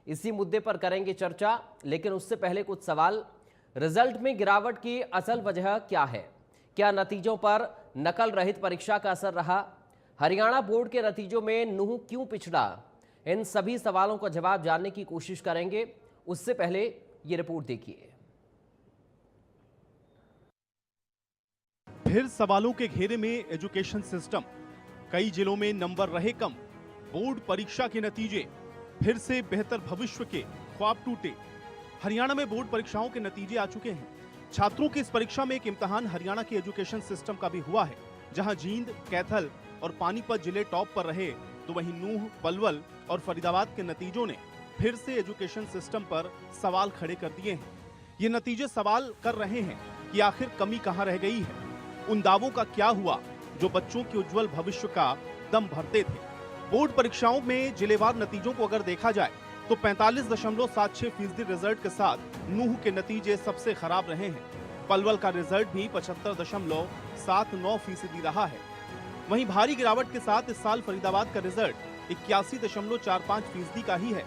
इसी मुद्दे पर करेंगे चर्चा, लेकिन उससे पहले कुछ सवाल। रिजल्ट में गिरावट की असल वजह क्या है? क्या नतीजों पर नकल रहित परीक्षा का असर रहा? हरियाणा बोर्ड के नतीजों में नूंह क्यों पिछड़ा? इन सभी सवालों का जवाब जानने की कोशिश करेंगे। उससे पहले ये रिपोर्ट देखिए। फिर सवालों के घेरे में एजुकेशन सिस्टम, कई जिलों में नंबर रहे कम, बोर्ड परीक्षा के नतीजे, फिर से बेहतर भविष्य के ख्वाब टूटे। हरियाणा में बोर्ड परीक्षाओं के नतीजे आ चुके हैं। छात्रों की इस परीक्षा में एक इम्तिहान हरियाणा के एजुकेशन सिस्टम का भी हुआ है, जहां जींद, कैथल और पानीपत जिले टॉप पर रहे, तो वहीं नूंह, पलवल और फरीदाबाद के नतीजों ने फिर से एजुकेशन सिस्टम पर सवाल खड़े कर दिए हैं। ये नतीजे सवाल कर रहे हैं कि आखिर कमी कहां रह गई है, उन दावों का क्या हुआ जो बच्चों के उज्जवल भविष्य का दम भरते थे। बोर्ड परीक्षाओं में जिलेवार नतीजों को अगर देखा जाए तो 45.76% रिजल्ट के साथ नूंह के नतीजे सबसे खराब रहे हैं। पलवल का रिजल्ट भी 75.79% रहा है। वहीं भारी गिरावट के साथ इस साल फरीदाबाद का रिजल्ट 81.45% का ही है।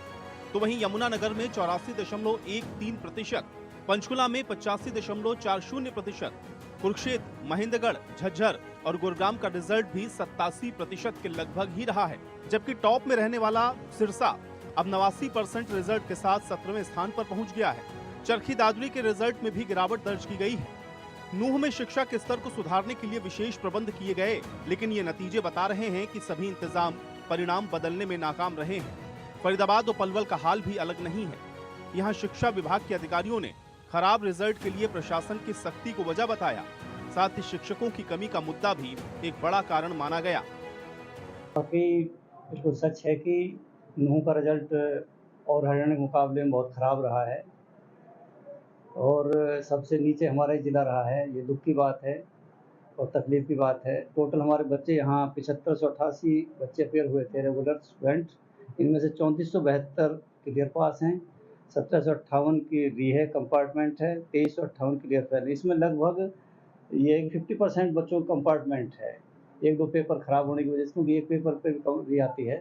तो वहीं यमुनानगर में 84.13%, पंचकुला में 85.40%, कुरुक्षेत्र, महेंद्रगढ़, झज्जर और गुरुग्राम का रिजल्ट भी 87% के लगभग ही रहा है। जबकि टॉप में रहने वाला सिरसा अब 89% रिजल्ट के साथ 17वें स्थान पर पहुंच गया है। चरखी दादरी के रिजल्ट में भी गिरावट दर्ज की गई है। नूंह में शिक्षा के स्तर को सुधारने के लिए विशेष प्रबंध किए गए, लेकिन ये नतीजे बता रहे हैं कि सभी इंतजाम परिणाम बदलने में नाकाम रहे हैं। फरीदाबाद और पलवल का हाल भी अलग नहीं है। यहाँ शिक्षा विभाग के अधिकारियों ने खराब रिजल्ट के लिए प्रशासन की सख्ती को वजह बताया। साथ ही शिक्षकों की कमी का मुद्दा भी एक बड़ा कारण माना गया। बिल्कुल सच है कि नूंह का रिजल्ट और हरियाणा के मुकाबले में बहुत ख़राब रहा है और सबसे नीचे हमारा जिला रहा है। ये दुख की बात है और तकलीफ की बात है। टोटल हमारे बच्चे यहाँ 7588 बच्चे फेल हुए थे, रेगुलर स्टूडेंट। इनमें से 3472 क्लियर पास हैं, 1758 की री है कंपार्टमेंट है, 2358 क्लियर फेल। इसमें लगभग ये 50% बच्चों का कंपार्टमेंट है। एक दो पेपर ख़राब होने की वजह से, क्योंकि एक पेपर पे री आती है,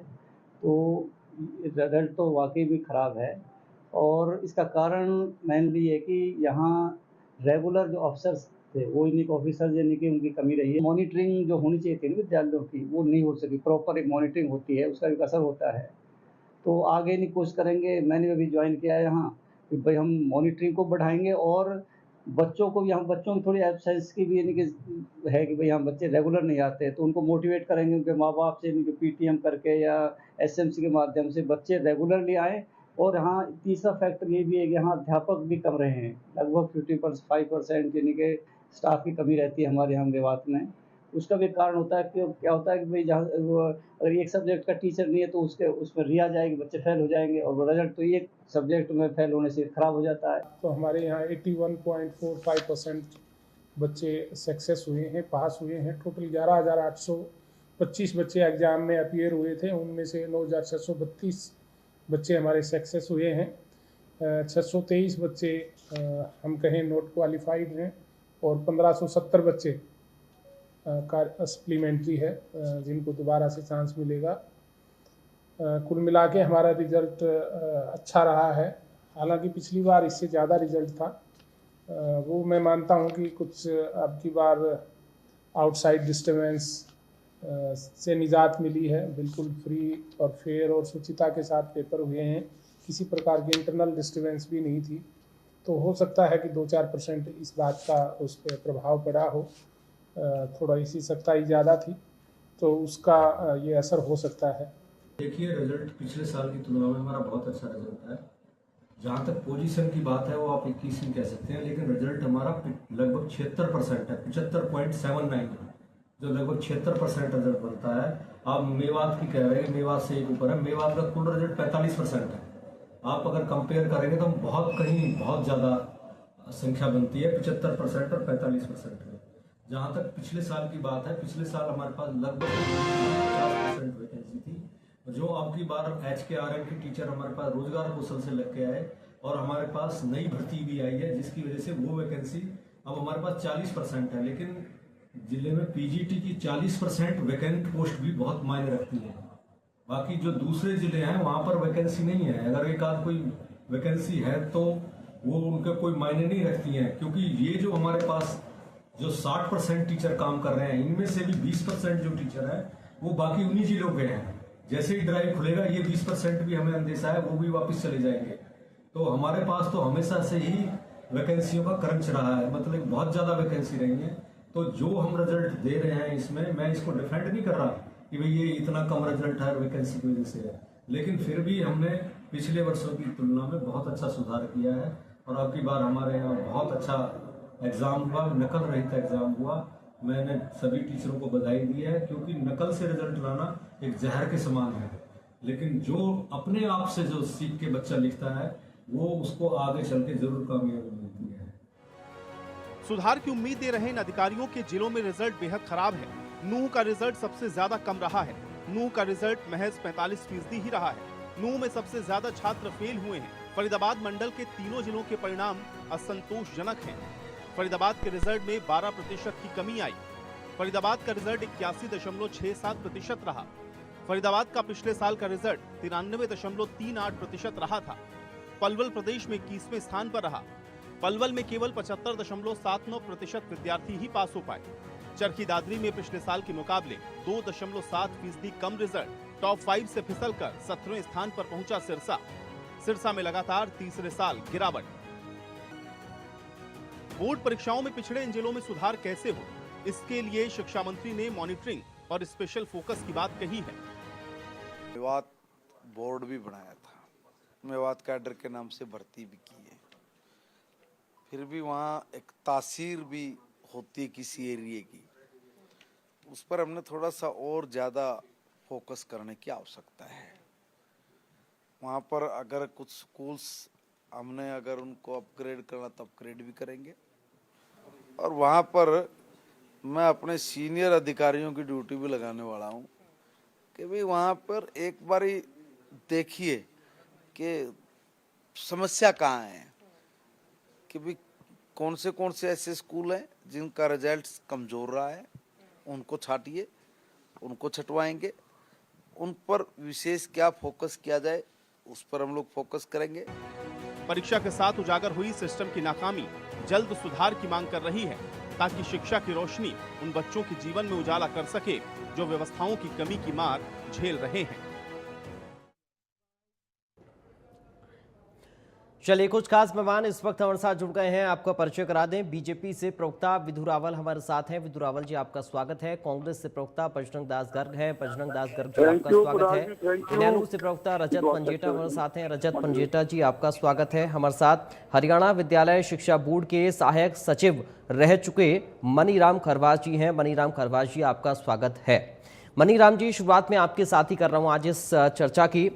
तो रिजल्ट तो वाकई भी ख़राब है। और इसका कारण मेनली है कि यहाँ रेगुलर जो अफसर्स थे, वो यूनिक ऑफिसर यानी कि उनकी कमी रही है। मॉनिटरिंग जो होनी चाहिए थी विद्यालयों की, वो नहीं हो सकी। प्रॉपर एक मॉनिटरिंग होती है, उसका भी असर होता है। तो आगे नहीं कोशिश करेंगे, मैंने अभी ज्वाइन किया है यहाँ, कि भाई हम मॉनिटरिंग को बढ़ाएंगे और बच्चों को भी, हम बच्चों की थोड़ी एब्सेंस की भी यानी कि है कि भाई हम बच्चे रेगुलर नहीं आते, तो उनको मोटिवेट करेंगे उनके माँ बाप से, उनके पीटीएम करके या एसएमसी के माध्यम से बच्चे रेगुलरली आए। और हाँ, तीसरा फैक्टर ये भी है कि यहाँ अध्यापक भी कम रहे हैं, लगभग 55% यानी कि स्टाफ की कमी रहती है हमारे यहाँ मेवात में। उसका भी कारण होता है कि क्या होता है कि भाई जहाँ अगर एक सब्जेक्ट का टीचर नहीं है तो उसमें रिया जाएगी, बच्चे फेल हो जाएंगे और रिजल्ट तो एक सब्जेक्ट में फेल होने से ख़राब हो जाता है। तो हमारे यहाँ 81.45% बच्चे सक्सेस हुए हैं, पास हुए हैं। टोटल 11,825 बच्चे एग्ज़ाम में अपीयर हुए थे, उनमें से 9,632 बच्चे हमारे सक्सेस हुए हैं। 623 बच्चे हम कहें नोट क्वालिफाइड हैं और 1570 बच्चे का सप्लीमेंट्री है, जिनको दोबारा से चांस मिलेगा। कुल मिला के हमारा रिज़ल्ट अच्छा रहा है। हालांकि पिछली बार इससे ज़्यादा रिज़ल्ट था। वो मैं मानता हूँ कि कुछ अब की बार आउटसाइड डिस्टर्बेंस से निजात मिली है। बिल्कुल फ्री और फेयर और शुचिता के साथ पेपर हुए हैं, किसी प्रकार की इंटरनल डिस्टर्बेंस भी नहीं थी। तो हो सकता है कि 2-4% इस बात का उस पर प्रभाव पड़ा हो। थोड़ा इसी सख्ताई ज़्यादा थी, तो उसका ये असर हो सकता है। देखिए, रिजल्ट पिछले साल की तुलना में हमारा बहुत अच्छा रिजल्ट है। जहाँ तक पोजीशन की बात है वो आप 21वीं कह सकते हैं, लेकिन रिजल्ट हमारा लगभग 76% है, 75.79, जो लगभग 76% रिजल्ट बनता है। आप मेवात की कह रहे हैं, मेवात से एक ऊपर है। मेवात का कुल रिजल्ट 45% है। आप अगर कंपेयर करेंगे तो बहुत ज़्यादा संख्या बनती है, 75% और 45% में। जहाँ तक पिछले साल की बात है, पिछले साल हमारे पास लगभग 50% वैकेंसी थी, जो अब की बार HKRM के टीचर हमारे पास रोजगार कौशल से लग के आए और हमारे पास नई भर्ती भी आई है, जिसकी वजह से वो वैकेंसी अब हमारे पास 40% है। लेकिन जिले में PGT की 40% वैकेंट पोस्ट भी बहुत मायने रखती है। बाकी जो दूसरे जिले हैं वहां पर वैकेंसी नहीं है। अगर एक आध कोई वैकेंसी है तो वो उनके कोई मायने नहीं रखती हैं, क्योंकि ये जो हमारे पास जो 60% टीचर काम कर रहे हैं, इनमें से भी 20% जो टीचर है वो बाकी उन्हीं जिलों के हैं। जैसे ही ड्राइव खुलेगा ये 20% भी हमें अंदेशा है वो भी वापस चले जाएंगे। तो हमारे पास तो हमेशा से ही वैकेंसियों का क्रंच रहा है, मतलब बहुत ज्यादा वैकेंसी रही है। तो जो हम रिजल्ट दे रहे हैं इसमें, मैं इसको डिफेंड नहीं कर रहा कि भाई ये इतना कम रिजल्ट है वैकेंसी की वजह से है, लेकिन फिर भी हमने पिछले वर्षों की तुलना में बहुत अच्छा सुधार किया है। और अब की बार हमारे यहाँ बहुत अच्छा एग्जाम हुआ, नकल रहित एग्जाम हुआ। मैंने सभी टीचरों को बधाई दी है, क्योंकि नकल से रिजल्ट लाना एक जहर के समान है, लेकिन जो अपने आप से जो सीख के बच्चा लिखता है वो उसको आगे चल के जरूर कामयाबी मिलती है। सुधार की उम्मीद दे रहे इन अधिकारियों के जिलों में रिजल्ट बेहद खराब है। नूंह का रिजल्ट सबसे ज्यादा कम रहा है। नूंह का रिजल्ट महज 45% ही रहा है। नूंह में सबसे ज्यादा छात्र फेल हुए हैं। फरीदाबाद मंडल के तीनों जिलों के परिणाम असंतोषजनक हैं। फरीदाबाद के रिजल्ट में 12% की कमी आई। फरीदाबाद का रिजल्ट 81.67% रहा। फरीदाबाद का पिछले साल का रिजल्ट 93.38% रहा था। पलवल प्रदेश में 21वें स्थान पर रहा। पलवल में केवल 75.79% विद्यार्थी ही पास हो पाए। चरखी दादरी में पिछले साल के मुकाबले 2.7% कम रिजल्ट। टॉप 5 से फिसलकर 17वें स्थान पर पहुंचा सिरसा। सिरसा में लगातार तीसरे साल गिरावट। बोर्ड परीक्षाओं में पिछड़े इन जिलों में सुधार कैसे हो, इसके लिए शिक्षा मंत्री ने मॉनिटरिंग और स्पेशल फोकस की बात कही है। मेवात बोर्ड भी बनाया था, मेवात कैडर के नाम से भर्ती भी की है, फिर भी वहाँ एक तासीर भी होती है किसी एरिया की, उस पर हमने थोड़ा सा और ज़्यादा फोकस करने की आवश्यकता है। वहाँ पर अगर कुछ स्कूल्स हमने अगर उनको अपग्रेड करना तो अपग्रेड भी करेंगे। और वहाँ पर मैं अपने सीनियर अधिकारियों की ड्यूटी भी लगाने वाला हूँ कि भाई वहाँ पर एक बारी देखिए कि समस्या कहाँ है, कि भाई कौन से ऐसे स्कूल हैं जिनका रिजल्ट कमज़ोर रहा है, उनको छाटिए, उनको छटवाएंगे, उन पर विशेष क्या फोकस किया जाए उस पर हम लोग फोकस करेंगे। परीक्षा के साथ उजागर हुई सिस्टम की नाकामी जल्द सुधार की मांग कर रही है, ताकि शिक्षा की रोशनी उन बच्चों के जीवन में उजाला कर सके जो व्यवस्थाओं की कमी की मार झेल रहे हैं। चलिए, कुछ खास मेहमान इस वक्त हमारे साथ जुड़ गए हैं, आपका परिचय करा दें। बीजेपी से प्रवक्ता विधु रावल हमारे साथ हैं। विधु रावल जी, आपका स्वागत है। कांग्रेस से प्रवक्ता बजरंग दास गर्ग हैं। बजरंग दास गर्ग जी, आपका स्वागत है। इनेलो से प्रवक्ता रजत पंजेटा हमारे साथ हैं। रजत पंजेटा जी, आपका स्वागत है। हमारे साथ हरियाणा विद्यालय शिक्षा बोर्ड के सहायक सचिव रह चुके मनीराम खरवास जी हैं। मनीराम खरवास जी, आपका स्वागत है। मनीराम जी, शुरुआत में आपके साथ ही कर रहा हूँ आज इस चर्चा की।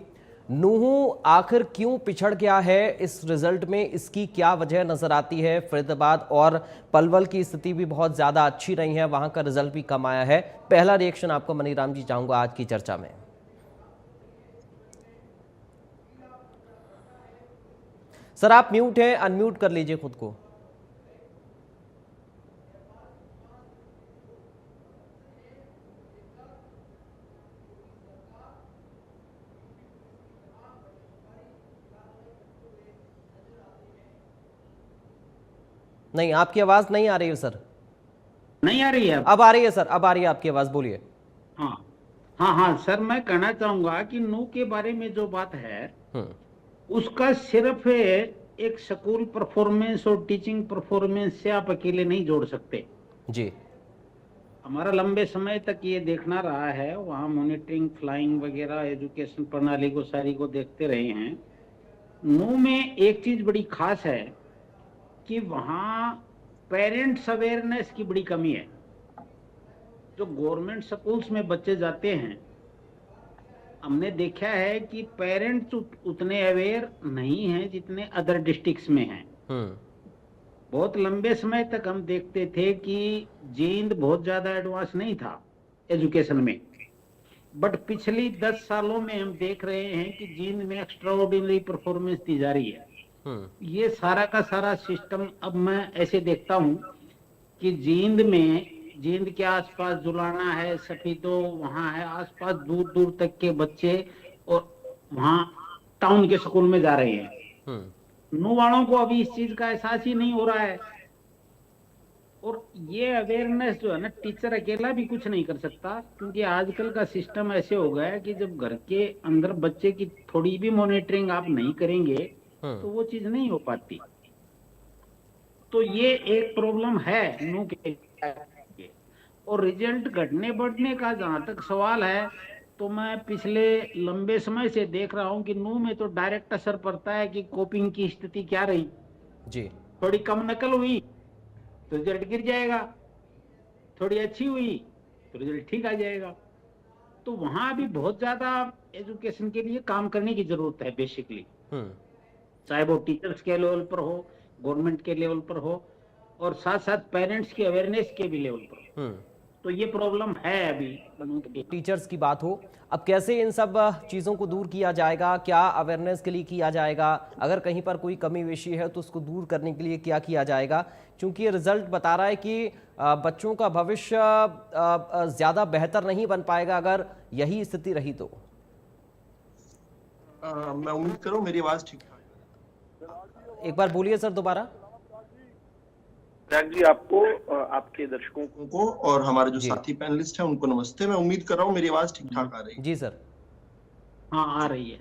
नूंह आखिर क्यों पिछड़ गया है इस रिजल्ट में, इसकी क्या वजह नजर आती है? फरीदाबाद और पलवल की स्थिति भी बहुत ज्यादा अच्छी रही है, वहां का रिजल्ट भी कम आया है। पहला रिएक्शन आपको मनीराम जी चाहूंगा आज की चर्चा में। सर, आप म्यूट हैं, अनम्यूट कर लीजिए खुद को। नहीं, आपकी आवाज नहीं आ रही है सर। नहीं आ रही है? अब आ रही है सर, अब आ रही है आपकी आवाज, बोलिए। हाँ सर, मैं कहना चाहूंगा कि नूंह के बारे में जो बात है उसका सिर्फ एक स्कूल परफॉर्मेंस और टीचिंग परफॉर्मेंस से आप अकेले नहीं जोड़ सकते जी। हमारा लंबे समय तक ये देखना रहा है, वहाँ मॉनिटरिंग, फ्लाइंग वगैरह, एजुकेशन प्रणाली को सारी को देखते रहे हैं। नूंह में एक चीज बड़ी खास है कि वहाँ पेरेंट्स अवेयरनेस की बड़ी कमी है। जो गवर्नमेंट स्कूल्स में बच्चे जाते हैं, हमने देखा है कि पेरेंट्स उतने अवेयर नहीं हैं जितने अदर डिस्ट्रिक्ट्स में हैं। बहुत लंबे समय तक हम देखते थे कि जींद बहुत ज्यादा एडवांस नहीं था एजुकेशन में, बट पिछली 10 सालों में हम देख रहे हैं कि जींद में एक्स्ट्राऑर्डिनरी परफॉर्मेंस दी जा रही है। ये सारा का सारा सिस्टम अब मैं ऐसे देखता हूं कि जींद में जींद के आसपास जुलाना है, सफीदो वहाँ है, आसपास दूर दूर तक के बच्चे और वहाँ टाउन के स्कूल में जा रहे हैं। नू वालों को अभी इस चीज का एहसास ही नहीं हो रहा है। और ये अवेयरनेस जो है ना, टीचर अकेला भी कुछ नहीं कर सकता, क्योंकि आजकल का सिस्टम ऐसे हो गया है कि जब घर के अंदर बच्चे की थोड़ी भी मॉनिटरिंग आप नहीं करेंगे तो वो चीज नहीं हो पाती। तो ये एक प्रॉब्लम है नू के। और रिजल्ट घटने बढ़ने का जहां तक सवाल है, तो मैं पिछले लंबे समय से देख रहा हूं कि नू में तो डायरेक्ट असर पड़ता है कि कॉपिंग की स्थिति क्या रही जी। थोड़ी कम नकल हुई तो रिजल्ट गिर जाएगा, थोड़ी अच्छी हुई तो रिजल्ट ठीक आ जाएगा। तो वहां भी बहुत ज्यादा एजुकेशन के लिए काम करने की जरूरत है बेसिकली, चाहे वो टीचर्स के लेवल पर हो, गवर्नमेंट के लेवल पर हो, और साथ साथ पेरेंट्स की अवेयरनेस के भी लेवल पर हो। तो ये प्रॉब्लम है अभी। टीचर्स की बात हो, अब कैसे इन सब चीज़ों को दूर किया जाएगा, क्या अवेयरनेस के लिए किया जाएगा, अगर कहीं पर कोई कमी पेशी है तो उसको दूर करने के लिए क्या किया जाएगा, क्योंकि ये रिजल्ट बता रहा है कि बच्चों का भविष्य ज़्यादा बेहतर नहीं बन पाएगा अगर यही स्थिति रही तो। मैं उम्मीद कर रहा हूँ मेरी आवाज़ ठीक है। एक बार बोलिए सर दोबारा। जी, आपको, आपके दर्शकों को और हमारे जो साथी पैनलिस्ट हैं उनको नमस्ते। मैं उम्मीद कर रहा हूँ मेरी आवाज ठीक ठाक आ रही है। जी सर। हाँ, आ रही है।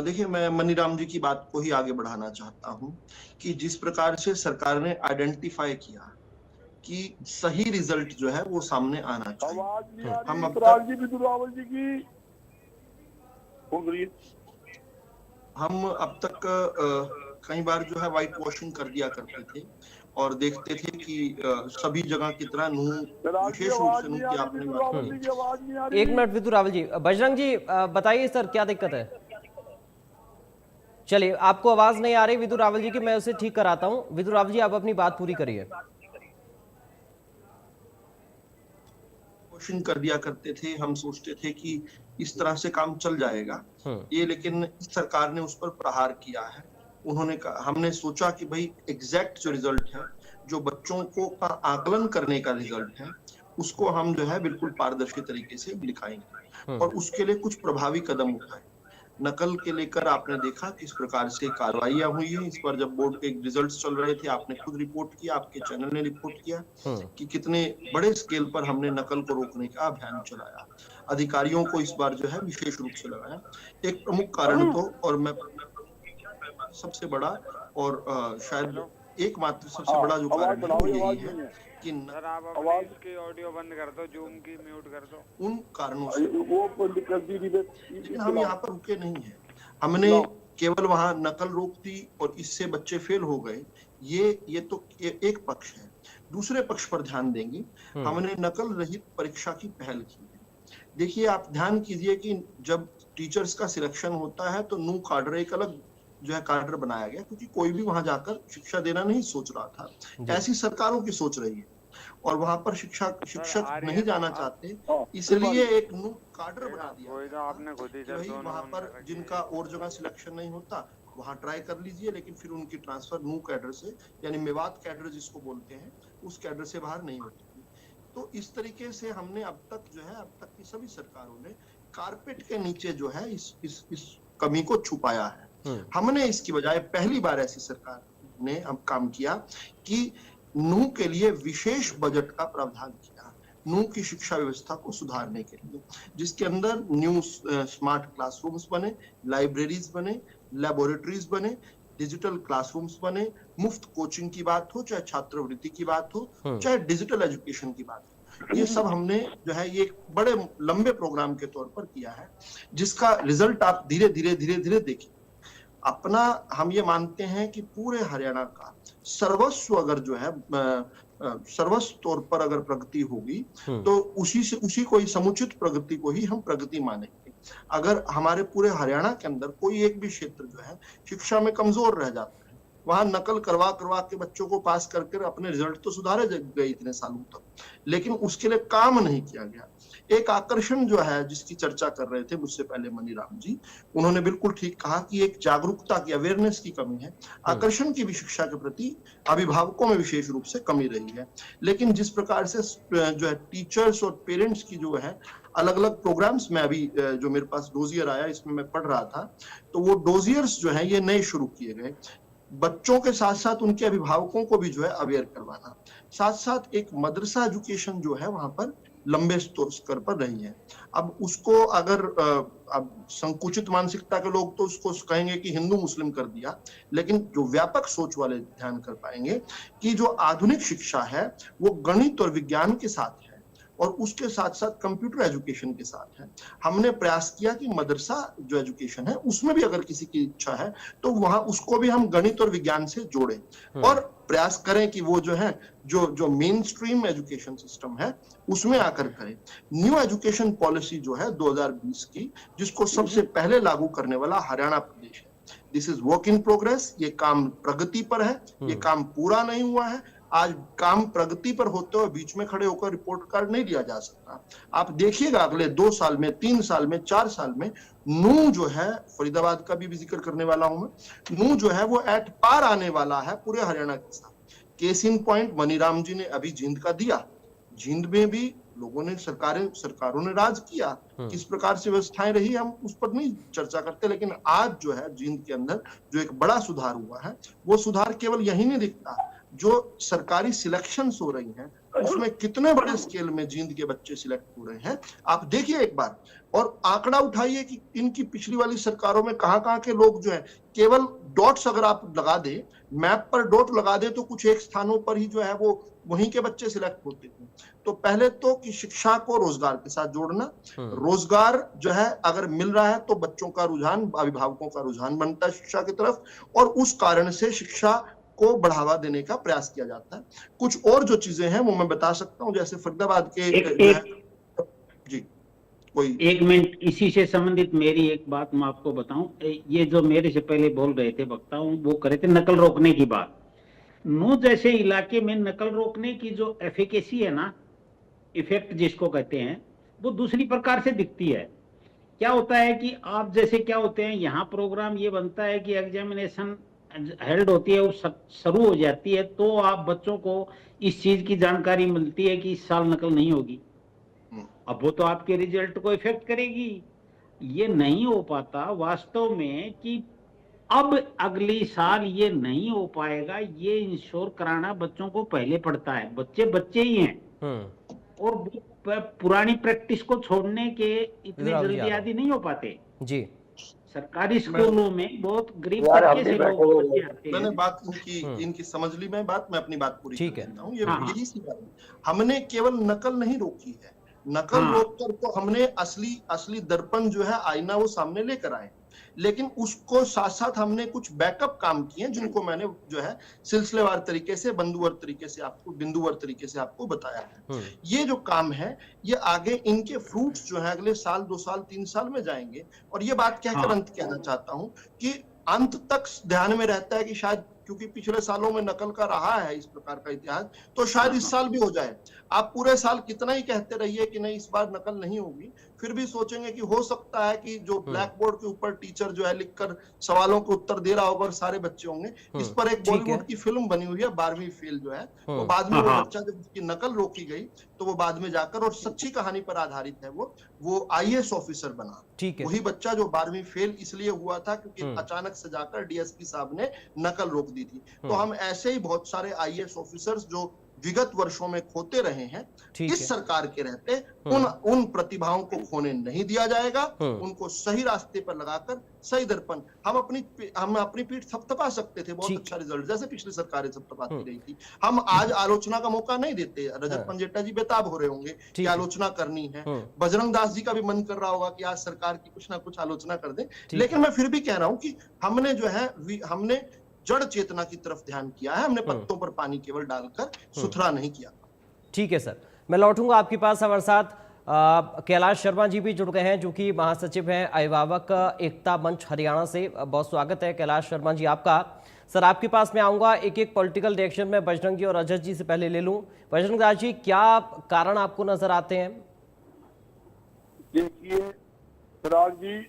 देखिए, मैं मनीराम जी की बात को ही आगे बढ़ाना चाहता हूँ कि जिस प्रकार से सरकार ने आइडेंटिफाई किया कि सही रिजल्ट जो है वो सामने आना चाहिए। हम अब तक कई बार जो है व्हाइट वॉशिंग कर दिया करते थे और देखते थे कि सभी जगह की तरह नूह, विशेष रूप से नूह की आपने बात। एक मिनट विदु रावल जी, बजरंग जी बताइए सर क्या दिक्कत है। चलिए, आपको आवाज नहीं आ रही विदु रावल जी की, मैं उसे ठीक कराता हूँ। विदु रावल जी आप अपनी बात पूरी करिए। क्वेश्चन कर दिया करते थे, हम सोचते थे कि इस तरह से काम चल जाएगा ये, लेकिन सरकार ने उस पर प्रहार किया है। उन्होंने कहा, हमने सोचा कि भाई एग्जैक्ट जो रिजल्ट है, जो बच्चों को का आकलन करने का रिजल्ट है, उसको हम जो है बिल्कुल पारदर्शी तरीके से दिखाएंगे और उसके लिए कुछ प्रभावी कदम उठाए। नकल के लेकर आपने देखा किस प्रकार से कार्रवाइयां हुई है। इस पर जब बोर्ड के रिजल्ट्स चल रहे थे, आपने खुद रिपोर्ट किया, आपके चैनल ने रिपोर्ट किया कि कितने बड़े स्केल पर हमने नकल को रोकने का अभियान चलाया। अधिकारियों को इस बार जो है विशेष रूप से लगाया। एक प्रमुख कारण तो, और मैं सबसे बड़ा और शायद एकमात्र सबसे बड़ा जो कारण है वो यही है कि आवाज की ऑडियो बंद कर दो, जूम की म्यूट कर दो। उन कारणों से लेकिन हम यहाँ पर रुके नहीं है। हमने केवल वहां नकल रोक दी और इससे बच्चे फेल हो गए, ये तो एक पक्ष है। दूसरे पक्ष पर ध्यान देंगे, हमने नकल रहित परीक्षा की पहल की है। देखिए, आप ध्यान कीजिए कि जब टीचर्स का सिलेक्शन होता है तो नू काडर एक अलग जो है काडर बनाया गया, क्योंकि कोई भी वहां जाकर शिक्षा देना नहीं सोच रहा था। ऐसी सरकारों की सोच रही है और वहां पर शिक्षक नहीं जाना चाहते, इसलिए एक नू काडर बना दिया। आपने वहां पर जिनका और जगह सिलेक्शन नहीं होता वहां ट्राई कर लीजिए, लेकिन फिर उनकी ट्रांसफर नू कैडर से, यानी मेवात कैडर जिसको बोलते हैं, उस कैडर से बाहर नहीं होती। तो इस तरीके से हमने अब तक की सभी सरकारों ने कारपेट के नीचे जो है इस कमी को छुपाया है। हमने इसकी बजाय पहली बार ऐसी सरकार ने हम काम किया कि नूह के लिए विशेष बजट का प्रावधान किया, नूह की शिक्षा व्यवस्था को सुधारने के लिए, जिसके अंदर न्यू स्मार्ट क्लासरूम्स बने, लाइब्रेरीज बने, लेबोरेटरीज बने, डिजिटल क्लासरूम्स बने, मुफ्त कोचिंग की बात हो, चाहे छात्रवृत्ति की बात हो, चाहे डिजिटल एजुकेशन की बात हो, ये सब हमने जो है ये एक बड़े लंबे प्रोग्राम के तौर पर किया है, जिसका रिजल्ट आप धीरे धीरे देखिए। अपना हम ये मानते हैं कि पूरे हरियाणा का सर्वस्व अगर जो है सर्वस्व तौर पर अगर प्रगति होगी तो उसी को ही, समुचित प्रगति को ही हम प्रगति मानेंगे। अगर हमारे पूरे हरियाणा के अंदर कोई एक भी क्षेत्र जो है शिक्षा में कमजोर रह जाता है वहां नकल करवा करवा के बच्चों को पास करके अपने रिजल्ट तो सुधारे गए इतने सालों तक, लेकिन उसके लिए काम नहीं किया गया। एक आकर्षण जो है जिसकी चर्चा कर रहे थे मुझसे पहले मनीराम जी, उन्होंने बिल्कुल ठीक कहा कि एक जागरूकता की, अवेयरनेस की कमी है। आकर्षण की भी शिक्षा के प्रति अभिभावकों में विशेष रूप से कमी रही है। लेकिन जिस प्रकार से जो है टीचर्स और पेरेंट्स की जो है अलग अलग प्रोग्राम्स में अभी जो मेरे पास डोजियर आया इसमें मैं पढ़ रहा था, तो वो डोजियर्स जो है ये नए शुरू किए गए, बच्चों के साथ साथ उनके अभिभावकों को भी जो है अवेयर करवाना, साथ साथ एक मदरसा एजुकेशन जो है वहां पर लंबे स्तर पर रही है। अब उसको अगर अब संकुचित मानसिकता के लोग तो उसको कहेंगे कि हिंदू मुस्लिम कर दिया, लेकिन जो व्यापक सोच वाले ध्यान कर पाएंगे कि जो आधुनिक शिक्षा है वो गणित और विज्ञान के साथ है और उसके साथ साथ कंप्यूटर एजुकेशन के साथ है। हमने प्रयास किया कि मदरसा जो एजुकेशन है उसमें भी अगर किसी की इच्छा है तो वहां उसको भी हम गणित और विज्ञान से जोड़ें और प्रयास करें कि वो जो है जो मेन स्ट्रीम एजुकेशन सिस्टम है उसमें आकर करें। न्यू एजुकेशन पॉलिसी जो है 2020 की, जिसको सबसे पहले लागू करने वाला हरियाणा प्रदेश है। This is work in progress, ये काम प्रगति पर है, ये काम पूरा नहीं हुआ है। आज काम प्रगति पर होते हुए बीच में खड़े होकर रिपोर्ट कार्ड नहीं दिया जा सकता। आप देखिएगा अगले 2 साल में, 3 साल में, 4 साल में नूह जो है, फरीदाबाद का भी जिक्र करने वाला हूं मैं, नूह जो है वो एट पार आने वाला है पूरे हरियाणा के साथ। केस इन पॉइंट मनीराम जी ने अभी जींद का दिया, जींद में भी लोगों ने सरकारों ने राज किया, किस प्रकार से व्यवस्थाएं रही हम उस पर नहीं चर्चा करते, लेकिन आज जो है जींद के अंदर जो एक बड़ा सुधार हुआ है वो सुधार केवल यही नहीं दिखता, जो सरकारी सिलेक्शंस हो रही हैं उसमें कितने बड़े स्केल में जींद के बच्चे सिलेक्ट हो रहे हैं आप देखिए एक बार, और आंकड़ा उठाइए कि इनकी पिछली वाली सरकारों में कहां के लोग जो है केवल डॉट्स अगर आप लगा दे, मैप पर डॉट लगा दे तो कुछ एक स्थानों पर ही जो है वो वहीं के बच्चे सिलेक्ट होते थे। तो पहले तो कि शिक्षा को रोजगार के साथ जोड़ना, रोजगार जो है अगर मिल रहा है तो बच्चों का रुझान, अभिभावकों का रुझान बनता है शिक्षा की तरफ और उस कारण से शिक्षा को बढ़ावा देने का प्रयास किया जाता है। कुछ और जो चीजें हैं वो मैं बता सकता हूं, जैसे फरीदाबाद के जी कोई 1 मिनट इसी से संबंधित मेरी एक बात मैं आपको बताऊं। ये जो मेरे से पहले बोल रहे थे वक्ता, वो कर रहे थे नकल रोकने की बात। नूह जैसे इलाके में नकल रोकने की जो एफिकेसी है ना, इफेक्ट जिसको कहते हैं, वो दूसरी प्रकार से दिखती है। क्या होता है कि आप जैसे क्या होते हैं, यहाँ प्रोग्राम ये बनता है कि एग्जामिनेशन हेल्ड होती है, वो शुरू हो जाती है, तो आप बच्चों को इस चीज की जानकारी मिलती है कि इस साल नकल नहीं होगी। अब वो तो आपके रिजल्ट को इफेक्ट करेगी। ये नहीं हो पाता वास्तव में कि अब अगली साल ये नहीं हो पाएगा, ये इंश्योर कराना बच्चों को पहले पड़ता है। बच्चे बच्चे ही हैं और पुरानी प्रैक्टिस को छोड़ने के इतने जल्दी आदि नहीं हो पाते जी। सरकारी स्कूलों में बहुत गरीब तबके से लोग बच्चे आते हैं। मैंने बात इनकी समझ ली, मैं अपनी बात पूरी कर देता हूँ। यही सी बात, हमने केवल नकल नहीं रोकी है, नकल रोककर तो हमने असली दर्पण जो है, आईना, वो सामने लेकर आए, लेकिन उसको साथ साथ हमने कुछ बैकअप काम किए जिनको मैंने जो है सिलसिलेवार तरीके से, बिंदुवार तरीके से आपको बताया है। ये जो काम है ये आगे इनके फ्रूट्स जो है अगले साल, 2 साल, 3 साल में जाएंगे। और ये बात कहकर अंत कहना चाहता हूं कि अंत तक ध्यान में रहता है कि शायद क्योंकि पिछले सालों में नकल का रहा है इस प्रकार का इतिहास, तो शायद इस साल भी हो जाए। आप पूरे साल कितना ही कहते रहिए कि नहीं इस बार नकल नहीं होगी, फिर भी सोचेंगे कि हो सकता है कि जो ब्लैक बोर्ड के ऊपर टीचर जो है लिखकर सवालों के उत्तर दे रहा होगा और सारे बच्चे होंगे। इस पर एक बॉलीवुड की फिल्म बनी हुई है 12वीं फेल जो है, तो बाद में वो बच्चा जब उसकी नकल रोकी गई तो वो बाद में जाकर, और सच्ची कहानी पर आधारित है वो IAS ऑफिसर बना। वही बच्चा जो 12वीं फेल इसलिए हुआ था क्योंकि अचानक से जाकर DSP साहब ने नकल रोक दी थी। तो हम ऐसे ही बहुत सारे IAS ऑफिसर्स जो विगत वर्षों में खोते रहे हैं, इस सरकार के रहते उन प्रतिभाओं को खोने नहीं दिया जाएगा। उनको सही रास्ते पर लगाकर सही दर्पण, हम अपनी पीठ थपथपा सकते थे, बहुत अच्छा रिजल्ट जैसे पिछली सरकारें थपथपाती रही थी। हम आज आलोचना का मौका नहीं देते। रजत पंजेटा जी बेताब हो रहे होंगे कि आलोचना करनी है, बजरंग दास जी का भी मन कर रहा होगा कि आज सरकार की कुछ ना कुछ आलोचना कर दे, लेकिन मैं फिर भी कह रहा हूं कि हमने जो है हमने जड़ चेतना की तरफ ध्यान किया है, हमने पत्तों पर पानी केवल डालकर सुथरा नहीं किया। ठीक है सर, मैं लौटूंगा आपके पास हमारे साथ कैलाश शर्मा जी भी जुड़ गए हैं जो कि महासचिव हैं अभिभावक एकता मंच हरियाणा से। बहुत स्वागत है कैलाश शर्मा जी आपका। सर आपके पास मैं आऊंगा, एक एक पॉलिटिकल रिएक्शन में बजरंग जी और रजत जी से पहले ले लूं। बजरंग दास जी, क्या कारण आपको नजर आते हैं? देखिए चिराग जी,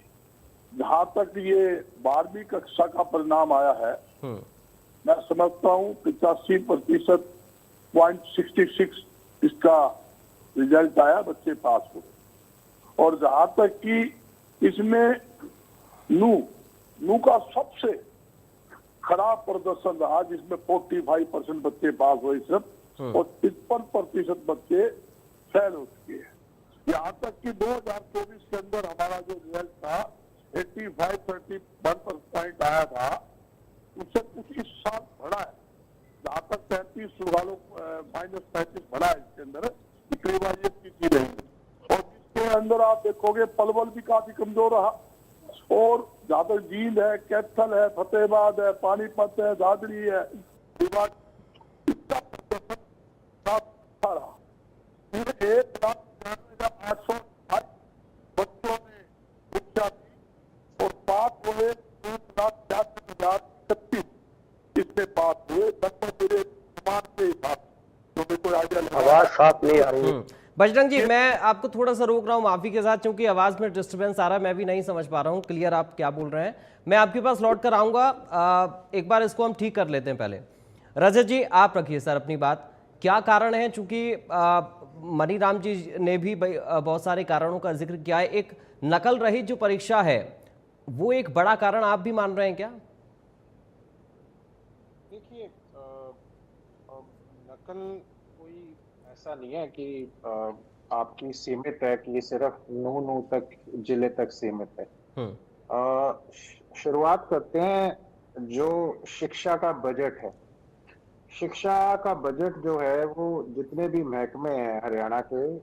जहाँ तक ये 12वीं कक्षा का परिणाम आया है, मैं समझता हूँ 85% इसका रिजल्ट आया, बच्चे पास हुए। और जहाँ तक कि इसमें नू का सबसे खराब प्रदर्शन रहा, जिसमें 45% बच्चे पास हुए सिर्फ, और 53% बच्चे फेल हो चुके हैं। यहाँ तक कि 2024 के अंदर हमारा जो रिजल्ट था 85-31 पॉइंट आया था, उससे कुछ इस साल बढ़ा है। जहाँ तक 33 वालों -35 बढ़ा है इसके अंदर, पिछली बार ये चीज रहेगी। और इसके अंदर आप देखोगे पलवल भी काफी कमजोर रहा, और जहाँ तक जींद है, कैथल है, फतेहाबाद है, पानीपत है, दादरी है, इसका रहा। 1,800 बच्चों ने शिक्षा दी और पास हुए 1,66,036 इसमें पास हुए। मेरे समान के हिसाब तो मेरे को आइडिया आवाज साफ नहीं आ रही। बजरंग जी, मैं आपको थोड़ा सा रोक रहा हूं माफी के साथ, क्योंकि आवाज में डिस्टर्बेंस आ रहा है, मैं भी नहीं समझ पा रहा हूं क्लियर आप क्या बोल रहे हैं। मैं आपके पास लौट कर आऊंगा, एक बार इसको हम ठीक कर लेते हैं। पहले रजत जी आप रखिए सर अपनी बात, क्या कारण है? चूंकि मनीराम जी ने भी बहुत सारे कारणों का जिक्र किया है, एक नकल रहित जो परीक्षा है वो एक बड़ा कारण आप भी मान रहे हैं क्या? देखिए, नकल कोई ऐसा नहीं है कि आपकी सीमित है कि ये सिर्फ नू तक जिले तक सीमित है। शुरुआत करते हैं जो शिक्षा का बजट है। शिक्षा का बजट जो है वो जितने भी महकमे हैं हरियाणा के,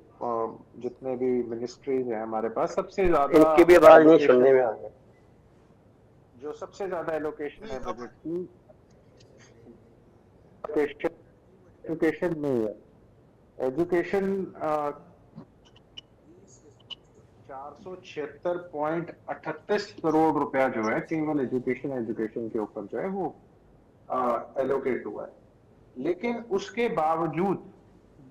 जितने भी मिनिस्ट्रीज हैं हमारे पास, सबसे ज्यादा इनकी भी आवाज नहीं सुनने में आ रही, जो सबसे ज्यादा एलोकेशन है बजट की एजुकेशन में है। एजुकेशन 476.38 करोड़ रुपया जो है केवल एजुकेशन के ऊपर जो है वो एलोकेट हुआ है। लेकिन उसके बावजूद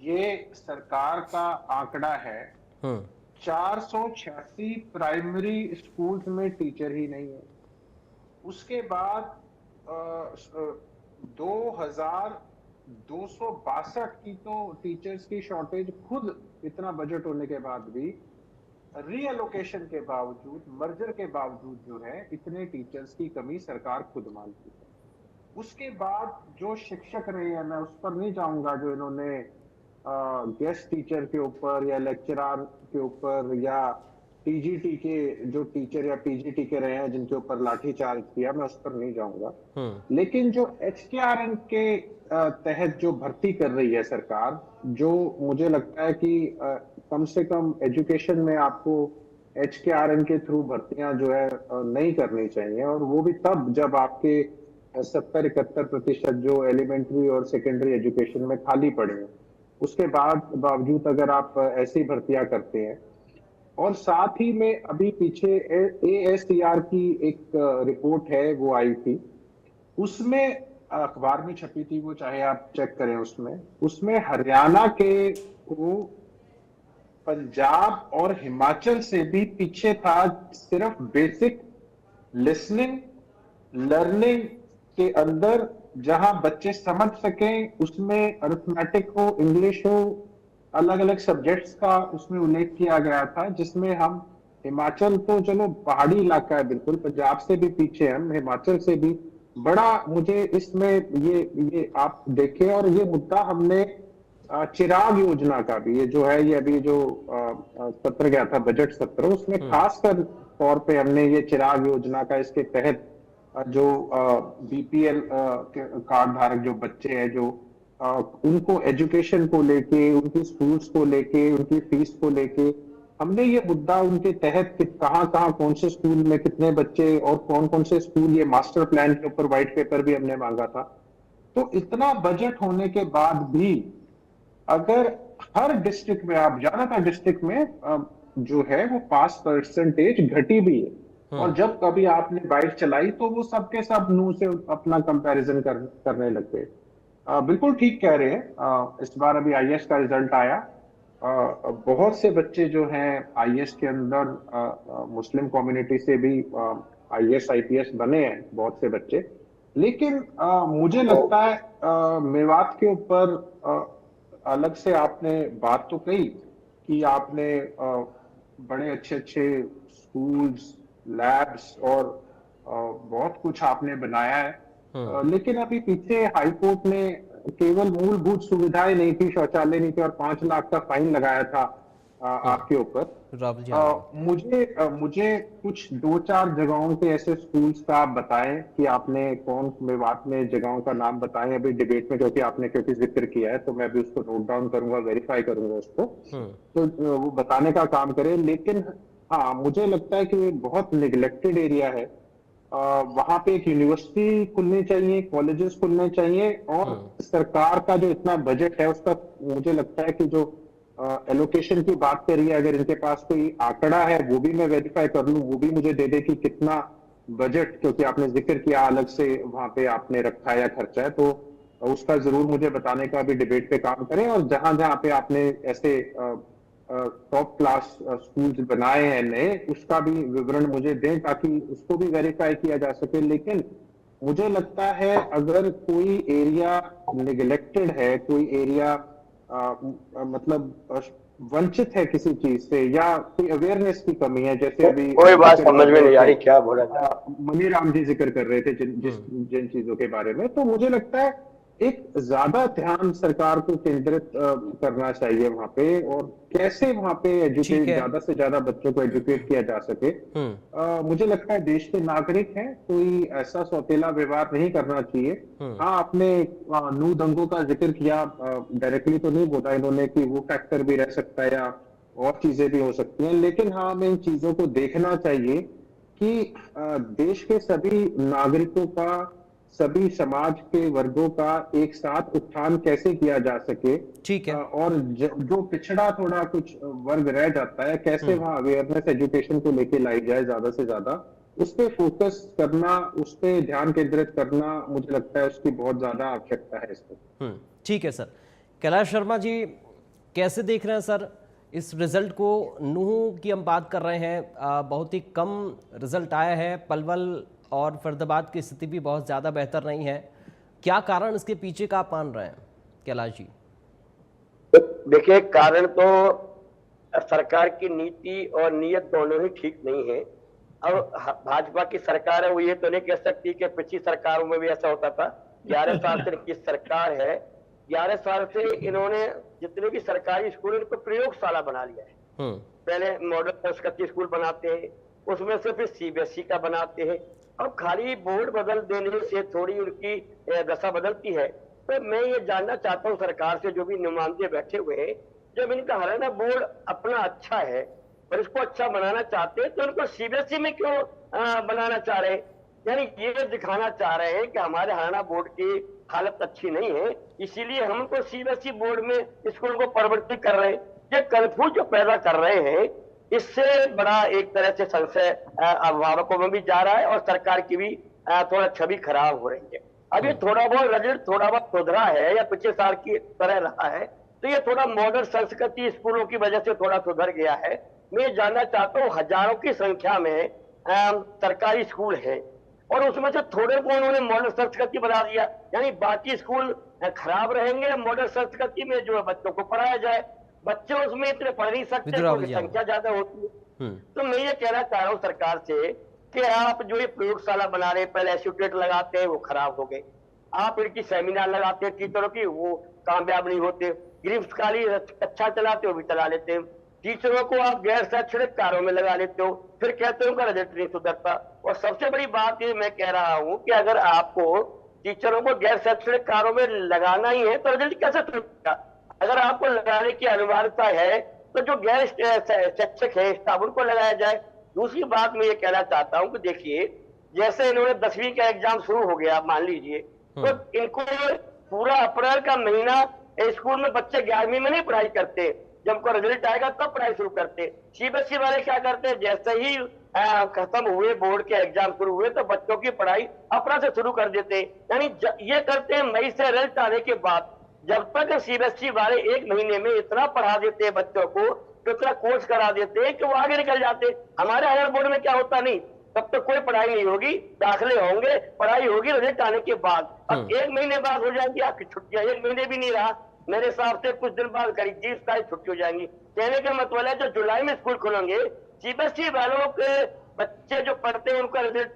ये सरकार का आंकड़ा है 486 प्राइमरी स्कूल्स में टीचर ही नहीं है। उसके बाद 2,262 की तो टीचर्स की शॉर्टेज, खुद इतना बजट होने के बाद भी, रीएलोकेशन के बावजूद, मर्जर के बावजूद जो है इतने टीचर्स की कमी सरकार खुद मानती है। उसके बाद जो शिक्षक रहे हैं, मैं उस पर नहीं जाऊंगा, जो इन्होंने गेस्ट टीचर के ऊपर या लेक्चरर के ऊपर या टीजीटी के जो टीचर या पीजीटी के रहे हैं जिनके ऊपर लाठीचार्ज किया, मैं उस पर नहीं जाऊंगा। लेकिन जो HKRN के तहत जो भर्ती कर रही है सरकार, जो मुझे लगता है कि कम से कम एजुकेशन में आपको HKRN के थ्रू भर्तियां जो है नहीं करनी चाहिए, और वो भी तब जब आपके 70-71% जो एलिमेंट्री और सेकेंडरी एजुकेशन में खाली पड़े हैं, उसके बावजूद अगर आप ऐसी भर्तियां करते हैं। और साथ ही में अभी पीछे ASTR की एक रिपोर्ट है वो आई थी, उसमें अखबार में छपी थी, वो चाहे आप चेक करें, उसमें हरियाणा के को पंजाब और हिमाचल से भी पीछे था सिर्फ बेसिक लिसनिंग लर्निंग के अंदर, जहां बच्चे समझ सकें, उसमें अरिथमेटिक हो, इंग्लिश हो, अलग अलग सब्जेक्ट्स का उसमें उल्लेख किया गया था, जिसमें हम हिमाचल तो चलो पहाड़ी इलाका है बिल्कुल, पंजाब से भी पीछे हम, हिमाचल से भी बड़ा। मुझे इसमें ये आप देखें, और ये मुद्दा हमने चिराग योजना का भी, ये जो है ये अभी जो सत्र गया था बजट सत्र, उसमें खासकर तौर पे हमने ये चिराग योजना का, इसके तहत जो BPL कार्ड धारक जो बच्चे हैं, जो उनको एजुकेशन को लेके, उनकी स्कूल्स को लेके, उनकी फीस को लेके, हमने ये मुद्दा उनके तहत कहाँ कौन से स्कूल में कितने बच्चे और कौन से स्कूल, ये मास्टर प्लान के ऊपर व्हाइट पेपर भी हमने मांगा था। तो इतना बजट होने के बाद भी अगर हर डिस्ट्रिक्ट में, आप ज्यादातर डिस्ट्रिक्ट में जो है वो पास परसेंटेज घटी भी है। और जब कभी आपने बाइक चलाई तो वो सबके सब मुंह से अपना कंपैरिजन करने लग गए। बिल्कुल ठीक कह रहे हैं। इस बार अभी आईएएस का रिजल्ट आया, बहुत से बच्चे जो हैं आईएएस के अंदर मुस्लिम कम्युनिटी से भी आईएएस आईपीएस बने हैं बहुत से बच्चे। लेकिन मुझे लगता है मेवात के ऊपर अलग से आपने बात तो कही कि आपने बड़े अच्छे अच्छे स्कूल्स, लैब्स और बहुत कुछ आपने बनाया है। लेकिन अभी पीछे हाई कोर्ट ने केवल मूलभूत सुविधाएं नहीं थी, शौचालय नहीं थे और 5 लाख का फाइन लगाया था आपके ऊपर। मुझे कुछ 2-4 जगहों के ऐसे स्कूल्स का आप बताएं कि आपने कौन मेवात में जगहों का नाम बताएं अभी डिबेट में, क्योंकि जिक्र किया है तो मैं भी उसको नोट डाउन करूंगा, वेरीफाई करूंगा उसको, तो वो बताने का काम करें। लेकिन हाँ, मुझे लगता है कि वो बहुत निगलेक्टेड एरिया है। वहां पे एक यूनिवर्सिटी खुलनी चाहिए, कॉलेजेस खुलने चाहिए और सरकार का जो इतना बजट है उसका मुझे लगता है कि जो एलोकेशन की बात करिए, अगर इनके पास कोई आंकड़ा है वो भी मैं वेरीफाई कर लूं, वो भी मुझे दे दे कि कितना बजट, क्योंकि आपने जिक्र किया अलग से वहां पे आपने रखा है या खर्चा है, तो उसका जरूर मुझे बताने का भी डिबेट पे काम करें। और जहां जहां पे आपने ऐसे टॉप क्लास स्कूल्स बनाए हैं नए, उसका भी विवरण मुझे दें ताकि उसको भी वेरीफाई किया जा सके। लेकिन मुझे लगता है अगर कोई एरिया निगलेक्टेड है, कोई एरिया मतलब वंचित है किसी चीज से या कोई अवेयरनेस की कमी है, जैसे अभी कोई बात समझ में नहीं आ रही क्या बोला मनीराम जी जिक्र कर रहे थे जिन चीजों के बारे में, तो मुझे लगता है एक ज्यादा ध्यान सरकार को केंद्रित करना चाहिए वहां पे, और कैसे वहां पे एजुकेट, ज्यादा से ज्यादा बच्चों को एजुकेट किया जा सके। मुझे लगता है देश के नागरिक हैं, कोई ऐसा सौतेला व्यवहार नहीं करना चाहिए। हाँ, आपने नू दंगों का जिक्र किया, डायरेक्टली तो नहीं बोला इन्होंने कि वो फैक्टर भी रह सकता है या और चीजें भी हो सकती हैं, लेकिन हाँ हमें इन चीजों को देखना चाहिए कि देश के सभी नागरिकों का, सभी समाज के वर्गों का एक साथ उत्थान कैसे किया जा सके। ठीक है। और जो पिछड़ा थोड़ा कुछ वर्ग रह जाता है, कैसे वहाँ अवेयरनेस एजुकेशन को लेके लाई जाए ज्यादा से ज्यादा, उस पे फोकस करना, उस पे ध्यान केंद्रित करना, मुझे लगता है उसकी बहुत ज्यादा आवश्यकता है इसको। ठीक है सर। कैलाश शर्मा जी कैसे देख रहे हैं सर इस रिजल्ट को? नूह की हम बात कर रहे हैं, बहुत ही कम रिजल्ट आया है, पलवल और फरीदाबाद की स्थिति भी बहुत ज़्यादा बेहतर नहीं है। क्या कारण इसके पीछे का आप मान रहे हैं कैलाश जी? देखिए, कारण तो सरकार की नीति और नीयत दोनों ही ठीक नहीं है। अब भाजपा की सरकार है, वो ये तो नहीं कह सकती कि पिछली सरकारों में भी ऐसा होता था। 11 साल से की सरकार है, 11 साल से इन्होंने जितने भी सरकारी स्कूल इनको प्रयोगशाला बना लिया है। पहले मॉडल संस्कृति स्कूल बनाते हैं, उसमें से फिर सीबीएसई का बनाते हैं। अब खाली बोर्ड बदल देने से थोड़ी उनकी दशा बदलती है। तो मैं ये जानना चाहता हूँ सरकार से, जो भी नुमाइंदे बैठे हुए हैं, जब इनका हरियाणा बोर्ड अपना अच्छा है और इसको अच्छा बनाना चाहते हैं तो इनको सीबीएसई में क्यों बनाना चाह रहे हैं? यानी ये दिखाना चाह रहे हैं कि हमारे हरियाणा बोर्ड की हालत अच्छी नहीं है, इसीलिए हम तो सीबीएसई बोर्ड में स्कूल को परिवर्तित कर रहे हैं। ये कंफ्यूज जो पैदा कर रहे हैं, इससे बड़ा एक तरह से संशय अभिभावकों में भी जा रहा है और सरकार की भी थोड़ा छवि खराब हो रही है। अब ये थोड़ा बहुत रिजल्ट थोड़ा बहुत सुधरा है या पिछले साल की तरह रहा है, तो ये थोड़ा मॉडर्न संस्कृति स्कूलों की वजह से थोड़ा सुधर गया है। मैं जानना चाहता हूँ, हजारों की संख्या में सरकारी स्कूल है और उसमें से थोड़े को उन्होंने मॉडर्न संस्कृति बना दिया, यानी बाकी स्कूल खराब रहेंगे, मॉडर्न संस्कृति में जो बच्चों को पढ़ाया जाए। बच्चे उसमें इतने पढ़ नहीं सकते क्योंकि संख्या ज्यादा होती है। तो मैं ये कहना चाह रहा हूँ सरकार से कि आप जो ये प्रयोगशाला बना रहे हैं, पहले एसोसिएट लगाते हैं वो खराब हो गए, आप इनकी सेमिनार लगाते हैं टीचरों की, वो कामयाब नहीं होते, ग्रीष्मकालीन अच्छा चलाते हो भी चला लेते हैं, टीचरों को आप गैर शैक्षणिक कार्यों में लगा लेते हो, फिर कहते हो उनका रिजल्ट नहीं सुधरता। और सबसे बड़ी बात ये मैं कह रहा हूँ कि अगर आपको टीचरों को गैर शैक्षणिक कार्यों में लगाना ही है तो रिजल्ट कैसे सुधरेगा? अगर आपको लगाने की अनिवार्यता है तो जो गैर शिक्षक है स्टाफ उनको लगाया जाए। दूसरी बात मैं ये कहना चाहता हूँ कि देखिए, जैसे इन्होंने 10वीं का एग्जाम शुरू हो गया मान लीजिए, तो इनको पूरा अप्रैल का महीना स्कूल में बच्चे 11वीं में नहीं पढ़ाई करते, जब उनका रिजल्ट आएगा तब पढ़ाई शुरू करते। सीबीएसई वाले क्या करते हैं, जैसे ही खत्म हुए बोर्ड के एग्जाम शुरू हुए तो बच्चों की पढ़ाई अपना से शुरू कर देते। यानी ये करते हैं मई से रिजल्ट आने के बाद। जब तक सीबीएसई वाले 1 महीने में इतना पढ़ा देते हैं बच्चों को, इतना कोर्स करा देते हैं कि वो आगे निकल जाते। हमारे हायर बोर्ड में क्या होता नहीं, तब तक कोई पढ़ाई नहीं होगी, दाखिले होंगे, पढ़ाई होगी रिजल्ट आने के बाद। अब 1 महीने बाद हो जाएंगी आपकी छुट्टियां, 1 महीने भी नहीं रहा मेरे हिसाब से, कुछ दिन बाद करीब 20 तारीख छुट्टी हो जाएंगी। कहने का मतलब है जो जुलाई में स्कूल खुलेंगे, सीबीएसई वालों के बच्चे जो पढ़ते हैं उनका रिजल्ट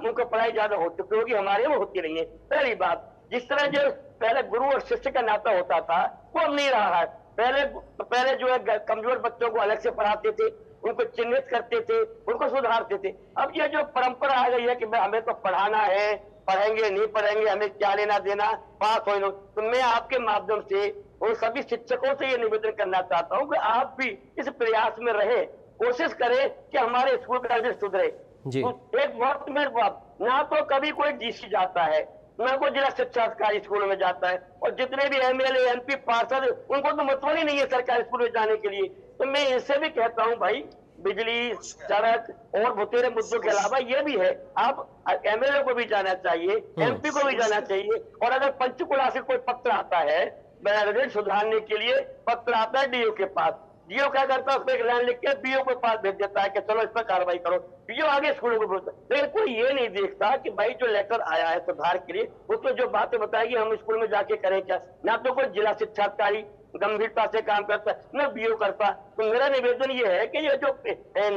उनको पढ़ाई ज्यादा हो चुकी होगी, हमारे वो होती नहीं है। पहली बात, जिस तरह जो पहले गुरु और शिष्य का नाता होता था वो अब नहीं रहा है। पहले जो है कमजोर बच्चों को अलग से पढ़ाते थे, उनको चिन्हित करते थे, उनको सुधारते थे। अब ये जो परंपरा आ गई है कि भाई हमें तो पढ़ाना है, पढ़ेंगे नहीं पढ़ेंगे हमें क्या लेना देना, पास हो। तो मैं आपके माध्यम से उन सभी शिक्षकों से ये निवेदन करना चाहता हूँ कि आप भी इस प्रयास में रहे, कोशिश करें कि हमारे स्कूल का रिजल्ट सुधरे। एक बहुत मेरे बात, ना तो कभी कोई डीसी जाता है, ना कोई जिला शिक्षा अधिकारी स्कूल में जाता है, और जितने भी एमएलए एमपी पार्षद उनको तो मतलब ही नहीं है सरकारी स्कूल में जाने के लिए। तो मैं इससे भी कहता हूँ भाई, बिजली, सड़क और भुतेरे मुद्दों के अलावा ये भी है, आप एमएलए को भी जाना चाहिए, एमपी को भी जाना चाहिए। और अगर पंचकुला से कोई पत्र आता है रिजल्ट सुधारने के लिए, पत्र आता है डीओ के पास, डीओ क्या करता है, उसमें एक लाइन लिख के बीओ के पास भेज देता है कि चलो इस पर कार्रवाई करो, बीओ आगे स्कूलों को बोलता है। लेकिन कोई ये नहीं देखता कि भाई जो लेटर आया है सुधार के लिए, उसमें जो बातें बताएगी हम स्कूल में जाके करें क्या। ना तो कोई जिला शिक्षा अधिकारी गंभीरता से काम करता है, न बीओ करता। तो मेरा निवेदन ये है कि ये जो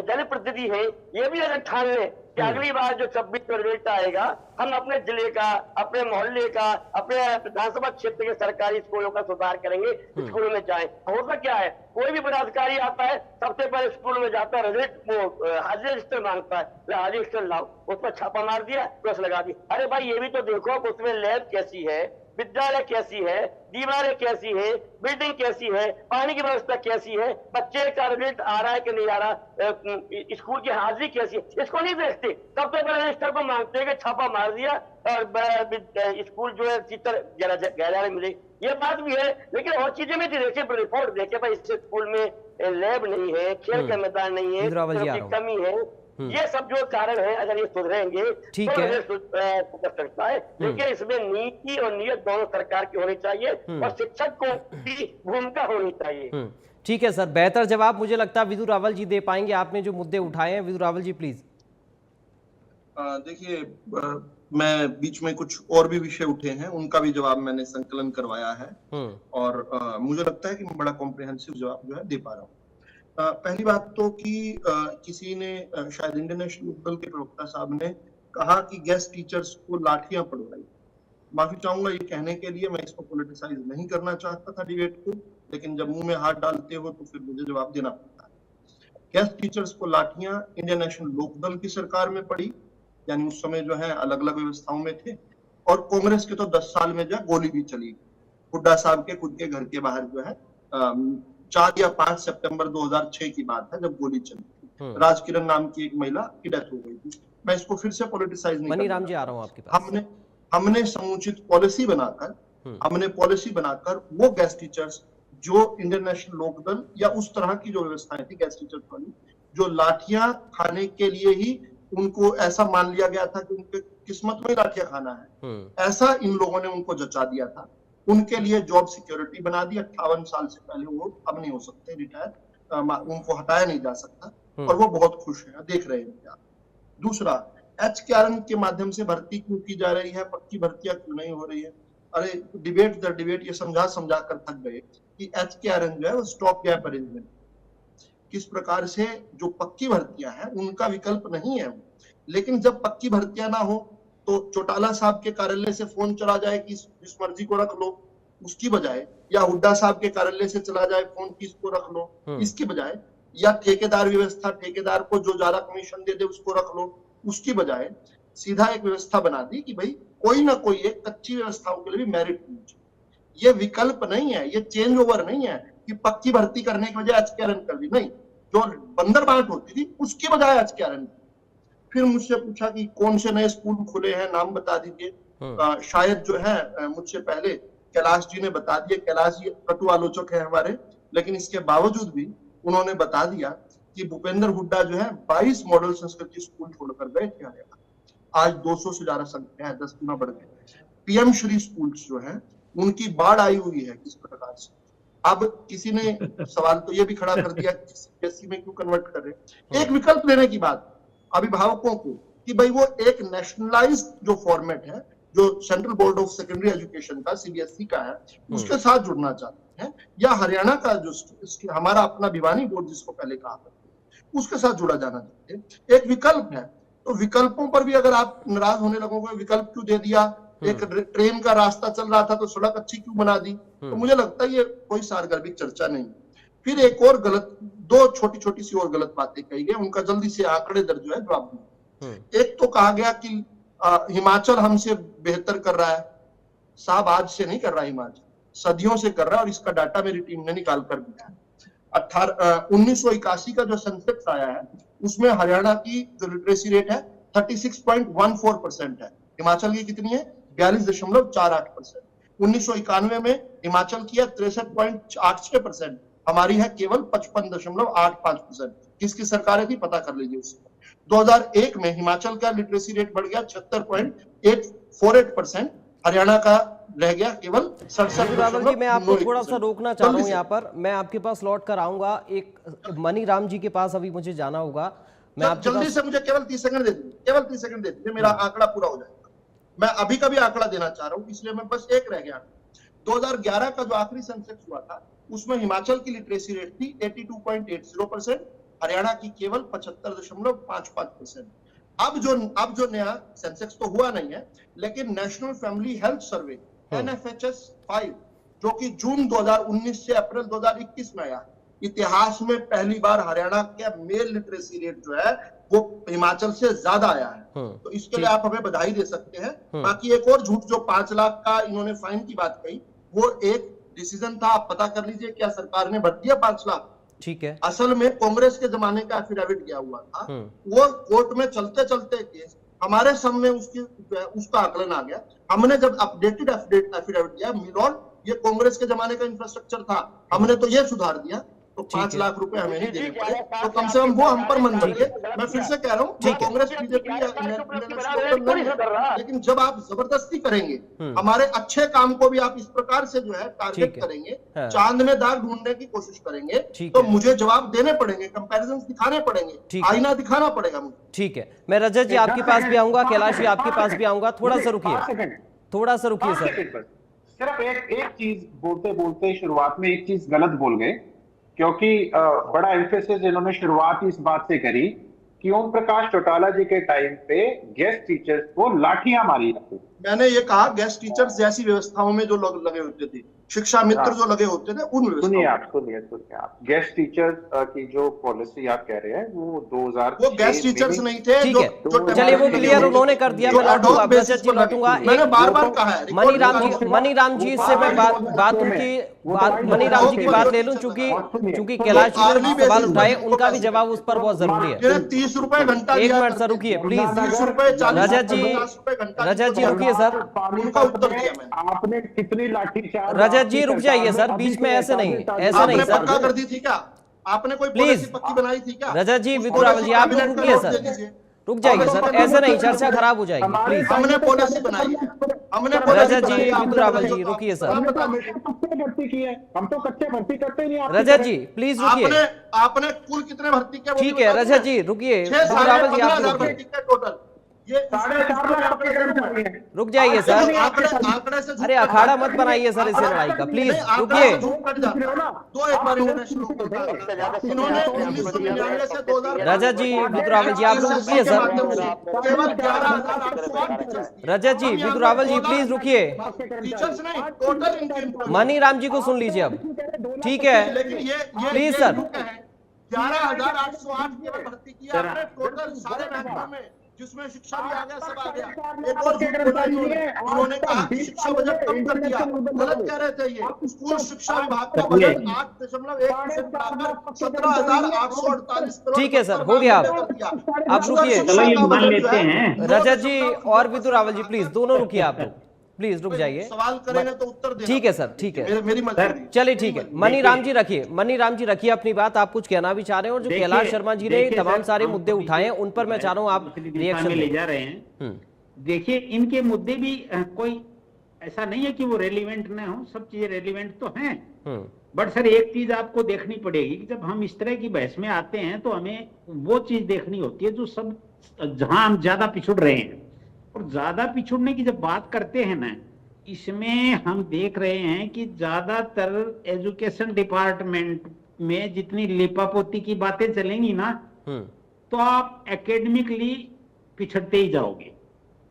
जनप्रतिनिधि है ये भी अगर ठान ले कि अगली बार जो 26 में रिजल्ट आएगा, हम अपने जिले का, अपने मोहल्ले का, अपने विधानसभा क्षेत्र के सरकारी स्कूलों का सुधार करेंगे, स्कूलों में जाएं। होता क्या है, कोई भी पदाधिकारी आता है सबसे पहले स्कूल में जाता है, रिजल्ट वो हाजिर रजिस्टर मांगता है, हाजिर रजिस्टर लाओ, उस पर छापा मार दिया, प्रेस लगा दी। अरे भाई ये भी तो देखो उसमें लैब कैसी है, विद्यालय कैसी है, दीवारें कैसी है, बिल्डिंग कैसी है, पानी की व्यवस्था कैसी है, बच्चे का रिजल्ट आ रहा है कि नहीं आ रहा, स्कूल की हाजिरी कैसी है, इसको नहीं देखते। तब तो रजिस्टर को मांगते हैं कि छापा मार दिया और स्कूल जो है टीचर गैर मिले। ये बात भी है, लेकिन और चीजें में देखे, रिपोर्ट देखे भाई इस स्कूल में लैब नहीं है, खेल का मैदान नहीं है, कमी है, ये सब जो कारण है अगर ये सुधरेंगे ठीक तो है सुधर सकता है। लेकिन इसमें नीति और नियत दोनों सरकार की होनी चाहिए और शिक्षक को भी भूमिका होनी चाहिए। ठीक है सर, बेहतर जवाब मुझे लगता है विदु रावल जी दे पाएंगे। आपने जो मुद्दे उठाए हैं, विदु रावल जी प्लीज। देखिए, मैं बीच में कुछ और भी विषय उठे हैं, उनका भी जवाब मैंने संकलन करवाया है और मुझे लगता है कि मैं बड़ा कॉम्प्रिहेंसिव जवाब जो है दे पा रहा हूँ। पहली बात तो कि किसी ने शायद इंडियन नेशनल लोक दल के प्रवक्ता साहब ने कहा कि गेस्ट टीचर्स को लाठियां पड़वाई। माफी चाहूंगा ये कहने के लिए, मैं इसको पॉलिटिसाइज नहीं करना चाहता था डिबेट को, लेकिन जब मुंह में हाथ डालते हो तो फिर मुझे जवाब देना पड़ता है। गेस्ट टीचर्स को लाठियां इंडियन नेशनल लोक दल की सरकार में पड़ी, यानी उस समय जो है अलग अलग व्यवस्थाओं में थे, और कांग्रेस के तो 10 साल में जो गोली भी चली। हुड्डा साहब के खुद के घर के बाहर जो है 4 या 5 सितंबर 2006 की बात है जब गोली चली। राजकिरण नाम की एक महिला की डेथ हो गई थी। मैं इसको फिर से पॉलिटिसाइज नहीं मनीराम जी आ रहा हूं आपके पास। हमने समुचित पॉलिसी बनाकर वो गेस्ट टीचर्स जो इंडियन नेशनल लोक दल या उस तरह की जो व्यवस्थाएं थी गेस्ट टीचर्स वाली, जो लाठियां खाने के लिए ही उनको ऐसा मान लिया गया था कि उनके किस्मत में लाठियां खाना है, ऐसा इन लोगों ने उनको जचा दिया था। उनके लिए जॉब सिक्योरिटी बना दी। 58 साल से पहले वो अब नहीं हो सकते रिटायर, उनको हटाया नहीं जा सकता, और वो बहुत खुश है, देख रहे हैं। दूसरा, HKRN के माध्यम से भर्ती क्यों की जा रही है, पक्की भर्तियां क्यों नहीं हो रही है। अरे डिबेट ये समझा कर थक गए कि HKRN जो है वो स्टॉप गैप अरेंजमेंट, किस प्रकार से जो पक्की भर्तियां हैं उनका विकल्प नहीं है। लेकिन जब पक्की भर्तियां ना हो तो चौटाला साहब के कार्यालय से फोन चला जाए कि जिस मर्जी को रख लो, उसकी बजाय, या हुड्डा साहब के कार्यालय से चला जाए फोन की इसको रख लो, इसकी बजाय, या ठेकेदार व्यवस्था, ठेकेदार को जो ज्यादा कमीशन दे दे उसको रख लो, उसकी बजाय सीधा एक व्यवस्था बना दी कि भाई कोई ना कोई एक कच्ची व्यवस्थाओं के लिए भी मेरिट होनी चाहिए। ये विकल्प नहीं है, ये चेंज ओवर नहीं है कि पक्की भर्ती करने की बजाय HKRN कर दी, नहीं, जो बंदर बाट होती थी उसकी बजाय HKRN। फिर मुझसे पूछा कि कौन से नए स्कूल खुले हैं, नाम बता दीजिए। शायद जो है मुझसे पहले कैलाश जी ने बता दिया। कैलाश जी कटु आलोचक है हमारे, लेकिन इसके बावजूद भी उन्होंने बता दिया कि भूपेंद्र हुड्डा जो है 22 मॉडल संस्कृति स्कूल छोड़कर गए थे हरियाणा, आज 200 से ज्यादा संख्या है, 10 गुना बढ़ गए। पीएम श्री स्कूल्स जो है उनकी बाढ़ आई हुई है किस प्रकार से। अब किसी ने सवाल तो ये भी खड़ा कर दिया सीबीएसई में क्यों कन्वर्ट कर रहे। एक विकल्प लेने की बात अभिभावकों को कि भाई वो एक नेशनलाइज्ड जो फॉर्मेट है जो central board of secondary education का सीबीएसई का है उसके साथ जुड़ना चाहते हैं, या हरियाणा का जो हमारा अपना भिवानी बोर्ड जिसको पहले कहा था उसके साथ जुड़ा जाना चाहते हैं। एक विकल्प है, तो विकल्पों पर भी अगर आप नाराज होने लगोगे, विकल्प क्यों दे दिया, एक ट्रेन का रास्ता चल रहा था तो सड़क अच्छी क्यों बना दी, तो मुझे लगता है ये कोई सारगर्भिक चर्चा नहीं। फिर एक और गलत, दो छोटी छोटी सी और गलत बातें कही गई, उनका जल्दी से आंकड़े दर्ज है जवाब दूं। एक तो कहा गया कि हिमाचल हमसे बेहतर कर रहा है। साहब आज से नहीं कर रहा हिमाचल, सदियों से कर रहा है, और इसका डाटा मेरी टीम ने निकाल कर दिया है। 1981 का जो सेंसेक्स आया है उसमें हरियाणा की जो लिटरेसी रेट है 36.14% है, हिमाचल की कितनी है 42.48%। 1991 में हिमाचल की है 63.86%, हमारी है केवल 55.85%। किसकी सरकारें थी पता कर लीजिए उससे। 2001 में हिमाचल का लिटरेसी रेट बढ़ गया 76.848%, हरियाणा का रह गया केवल 67%। मैं आपको थोड़ा सा रोकना चाह रहा हूँ यहाँ पर, मैं आपके पास लौट कर आऊंगा। एक मनी राम जी के पास अभी मुझे जाना होगा। मैं आपके जल्दी से मुझे केवल 30 सेकंड दे दीजिए, केवल 30 सेकंड दे दीजिए, मेरा आंकड़ा पूरा हो जाएगा। मैं अभी का भी आंकड़ा देना चाह रहा हूँ, इसलिए मैं बस एक रह गया। 2011 का जो आखिरी सेंसेक्स हुआ था उसमें हिमाचल की लिटरेसी रेट थी 82.80%, हरियाणा की केवल 75.55%। अब जो नया सेंसेक्स तो हुआ नहीं है, लेकिन national family health survey NFHS 5 जो कि जून 2019 से अप्रैल 2021 में आया, इतिहास में पहली बार हरियाणा का मेल लिटरेसी रेट जो है वो हिमाचल से ज्यादा आया है। तो इसके लिए आप हमें बधाई दे सकते हैं। बाकी एक और झूठ जो 5 लाख का इन्होंने फाइन की बात कही, वो एक डिसीजन था, आप पता कर लीजिए क्या सरकार ने भर दिया 5 लाख। ठीक है, असल में कांग्रेस के जमाने का एफिडेविट गया हुआ था, वो कोर्ट में चलते चलते केस हमारे सामने उसका आकलन आ गया। हमने जब अपडेटेड एफिडेविट दिया, मिलॉर्ड ये कांग्रेस के जमाने का इंफ्रास्ट्रक्चर था, हमने तो ये सुधार दिया, तो 5 लाख रुपए हमें नहीं देने पड़े, तो कम से कम वो हम पर मन बन गए। मैं फिर से कह रहा हूँ, कांग्रेस बीजेपी लेकिन जब आप जबरदस्ती करेंगे, हमारे अच्छे काम को भी आप इस प्रकार से जो है टारगेट करेंगे, चांद में दाग ढूंढने की कोशिश करेंगे, तो मुझे जवाब देने पड़ेंगे, कंपैरिजन दिखाने पड़ेंगे, आईना दिखाना पड़ेगा मुझे। ठीक है, मैं रजत जी आपके पास भी आऊंगा, कैलाश जी आपके पास भी आऊंगा, थोड़ा सा रुकिए, थोड़ा सा रुकिए सर। सिर्फ एक चीज बोलते बोलते शुरुआत में एक चीज गलत बोल गए, क्योंकि बड़ा एम्फेसिस इन्होंने शुरुआत इस बात से करी कि ओम प्रकाश चौटाला जी के टाइम पे गेस्ट टीचर्स को लाठियां मारी जाती। मैंने ये कहा गेस्ट टीचर्स जैसी व्यवस्थाओं में जो लोग लगे होते थे, शिक्षा मित्र जो लगे होते थे, उन सुनिए आप गेस्ट टीचर्स की जो पॉलिसी आप कह रहे हैं वो 2000 वो गेस्ट टीचर्स नहीं थे। ठीक है, चलिए वो क्लियर उन्होंने कर दिया। मैं लौटूंगा, रजत जी लौटूंगा। मैंने बार-बार कहा है मनी राम जी से मैं बात मनी राम जी की बात ले लूं, चूंकि कैलाश जी ने सवाल उठाए, उनका भी जवाब उस पर बहुत जरूरी है। 30 रुपए घंटा, एक मिनट सर रुकिए प्लीज। रजत जी रुकिए सर, उनका उत्तर दिया मैंने। आपने कितनी लाठीचार्ज, रजत जी रुक जाइए सर, बीच में ऐसे नहीं आपने पक्का कर दी थी क्या? आपने कोई पॉलिसी पक्की बनाई थी क्या? रजत जी विदुर रावल जी आप रुकिए सर, रुक जाइए सर, ऐसे नहीं, चर्चा खराब हो जाएगी प्लीज। हमने पॉलिसी बनाई है, हमने रजत जी विदुर रावल जी रुकिए सर। भर्ती की है, हम तो कच्चे भर्ती करते नहीं। रजत जी प्लीज रुकिए। आपने कुल कितने भर्ती किया? ठीक है रजत जी रुकिए, विदुर रावल जी आप टोटल ये 4.5 रुक जाइए सर। अरे अखाड़ा मत बनाइए सर इसे लड़ाई का, प्लीज रुकिए। रजत जी विदुर रावल जी आप रुकिए सर। रजत जी विदुर रावल जी प्लीज रुकिए। मनी राम जी को सुन लीजिए अब, ठीक है प्लीज सर। 11,808 की भर्ती किया आपने टोटल सारे महकमा में, जिसमें शिक्षा भी आ गया, सब आ गया। एक और उन्होंने कहा कि शिक्षा बजट कम कर दिया, गलत कह रहे थे ये। स्कूल शिक्षा विभाग का बजट 8.1% बढ़ाकर 17,848 करोड़। ठीक है सर, हो गया। आप रुकिए, रजत जी और विदुर रावल जी प्लीज दोनों रुकिए आप लोग। प्लीज रुक जाइए, सवाल करेंगे तो उत्तर देना। ठीक है सर, ठीक है, मेरी मजबूरी। चलिए ठीक है। मनीराम जी रखिए अपनी बात, आप कुछ कहना भी चाह रहे हैं, और जो कैलाश शर्मा जी ने तमाम सारे मुद्दे उठाए हैं उन पर मैं चाह रहा हूँ आप रिएक्शन ले जा रहे हैं। देखिए इनके मुद्दे भी कोई ऐसा नहीं है कि वो रेलिवेंट न हो, सब चीजें रेलिवेंट तो हैं, बट सर एक चीज आपको देखनी पड़ेगी कि जब हम इस तरह की बहस में आते हैं तो हमें वो चीज देखनी होती है जो सब जहां हम ज्यादा पिछड़ रहे हैं। और ज्यादा पिछड़ने की जब बात करते हैं ना, इसमें हम देख रहे हैं कि ज्यादातर एजुकेशन डिपार्टमेंट में जितनी लिपापोती की बातें चलेंगी ना, तो आप एकेडमिकली पिछड़ते ही जाओगे।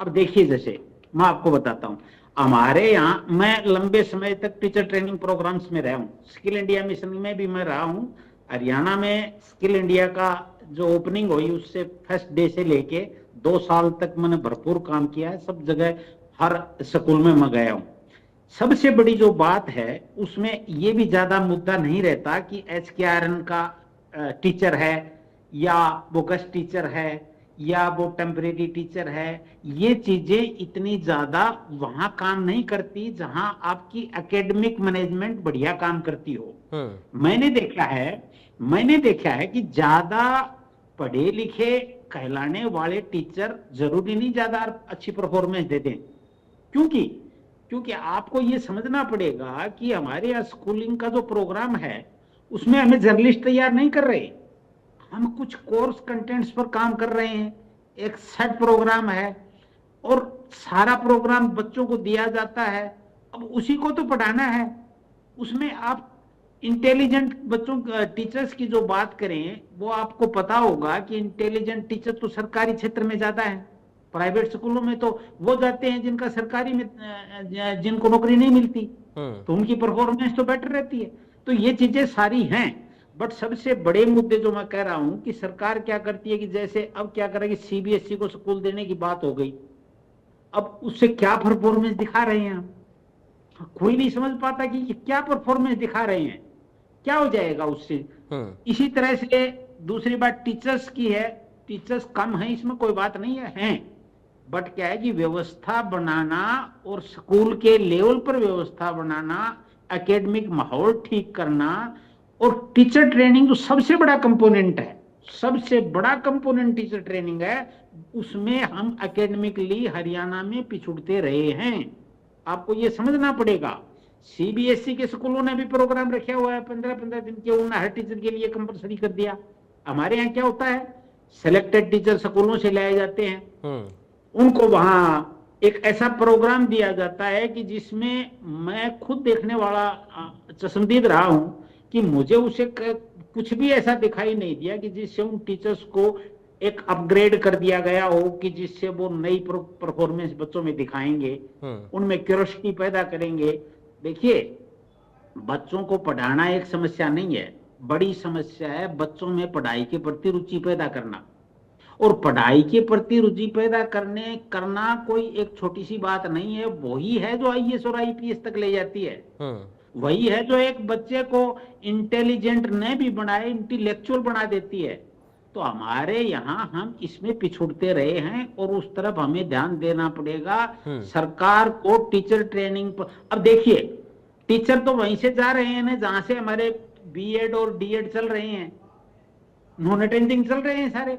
अब देखिए, जैसे मैं आपको बताता हूं, हमारे यहाँ मैं लंबे समय तक टीचर ट्रेनिंग प्रोग्राम्स में रहा हूँ, स्किल इंडिया मिशन में भी मैं रहा हूँ। हरियाणा में स्किल इंडिया का जो ओपनिंग हुई उससे फर्स्ट डे से लेके 2 साल तक मैंने भरपूर काम किया है, सब जगह हर स्कूल में मैं गया हूँ। सबसे बड़ी जो बात है उसमें ये भी ज्यादा मुद्दा नहीं रहता कि HKRN का टीचर है या वो गेस्ट टीचर है या वो टेम्परेरी टीचर है, ये चीजें इतनी ज्यादा वहां काम नहीं करती जहां आपकी एकेडमिक मैनेजमेंट बढ़िया काम करती हो। मैंने देखा है कि ज्यादा पढ़े लिखे कहलाने वाले टीचर जरूरी नहीं ज्यादा अच्छी परफॉर्मेंस दे दें, क्योंकि आपको ये समझना पड़ेगा कि हमारे यहाँ स्कूलिंग का जो प्रोग्राम है उसमें हमें जर्नलिस्ट तैयार नहीं कर रहे, हम कुछ कोर्स कंटेंट्स पर काम कर रहे हैं। एक सेट प्रोग्राम है और सारा प्रोग्राम बच्चों को दिया जाता है, अब उसी को तो पढ़ाना है। उसमें आप इंटेलिजेंट बच्चों टीचर्स की जो बात करें, वो आपको पता होगा कि इंटेलिजेंट टीचर तो सरकारी क्षेत्र में ज्यादा है, प्राइवेट स्कूलों में तो वो जाते हैं जिनका सरकारी में जिनको नौकरी नहीं मिलती, तो उनकी परफॉर्मेंस तो बेटर रहती है। तो ये चीजें सारी हैं, बट सबसे बड़े मुद्दे जो मैं कह रहा हूं कि सरकार क्या करती है कि जैसे अब क्या करेगी, CBSE को स्कूल देने की बात हो गई, अब उससे क्या परफॉर्मेंस दिखा रहे हैं हम, कोई नहीं समझ पाता कि ये क्या परफॉर्मेंस दिखा रहे हैं, क्या हो जाएगा उससे। इसी तरह से दूसरी बात टीचर्स की है, टीचर्स कम है इसमें कोई बात नहीं है, बट क्या है कि व्यवस्था बनाना और स्कूल के लेवल पर व्यवस्था बनाना, एकेडमिक माहौल ठीक करना, और टीचर ट्रेनिंग जो सबसे बड़ा कंपोनेंट है, सबसे बड़ा कंपोनेंट टीचर ट्रेनिंग है, उसमें हम एकेडमिकली हरियाणा में पिछड़ते रहे हैं। आपको ये समझना पड़ेगा। CBSE के स्कूलों ने भी प्रोग्राम रखा हुआ है 15-15 दिन के, उन्होंने हर टीचर के लिए कंपलसरी कर दिया। हमारे यहाँ क्या होता है, सिलेक्टेड टीचर स्कूलों से लाए जाते हैं, उनको वहां एक ऐसा प्रोग्राम दिया जाता है कि जिसमें मैं खुद देखने वाला चश्मदीद रहा हूं कि मुझे उसे कुछ भी ऐसा दिखाई नहीं दिया कि जिससे उन टीचर्स को एक अपग्रेड कर दिया गया हो कि जिससे वो नई परफॉर्मेंस बच्चों में दिखाएंगे, उनमें क्यूरियोसिटी पैदा करेंगे। देखिए, बच्चों को पढ़ाना एक समस्या नहीं है, बड़ी समस्या है बच्चों में पढ़ाई के प्रति रुचि पैदा करना। और पढ़ाई के प्रति रुचि पैदा करना कोई एक छोटी सी बात नहीं है, वही है जो IAS और IPS तक ले जाती है, वही है जो एक बच्चे को इंटेलिजेंट ने भी बनाए, इंटेलेक्चुअल बना देती है। तो हमारे यहाँ हम इसमें पिछड़ते रहे हैं और उस तरफ हमें ध्यान देना पड़ेगा। सरकार को टीचर ट्रेनिंग पर, अब देखिए टीचर तो वहीं से जा रहे हैं ना जहां से हमारे B.Ed और D.Ed चल रहे हैं, नॉन अटेंडिंग चल रहे हैं सारे।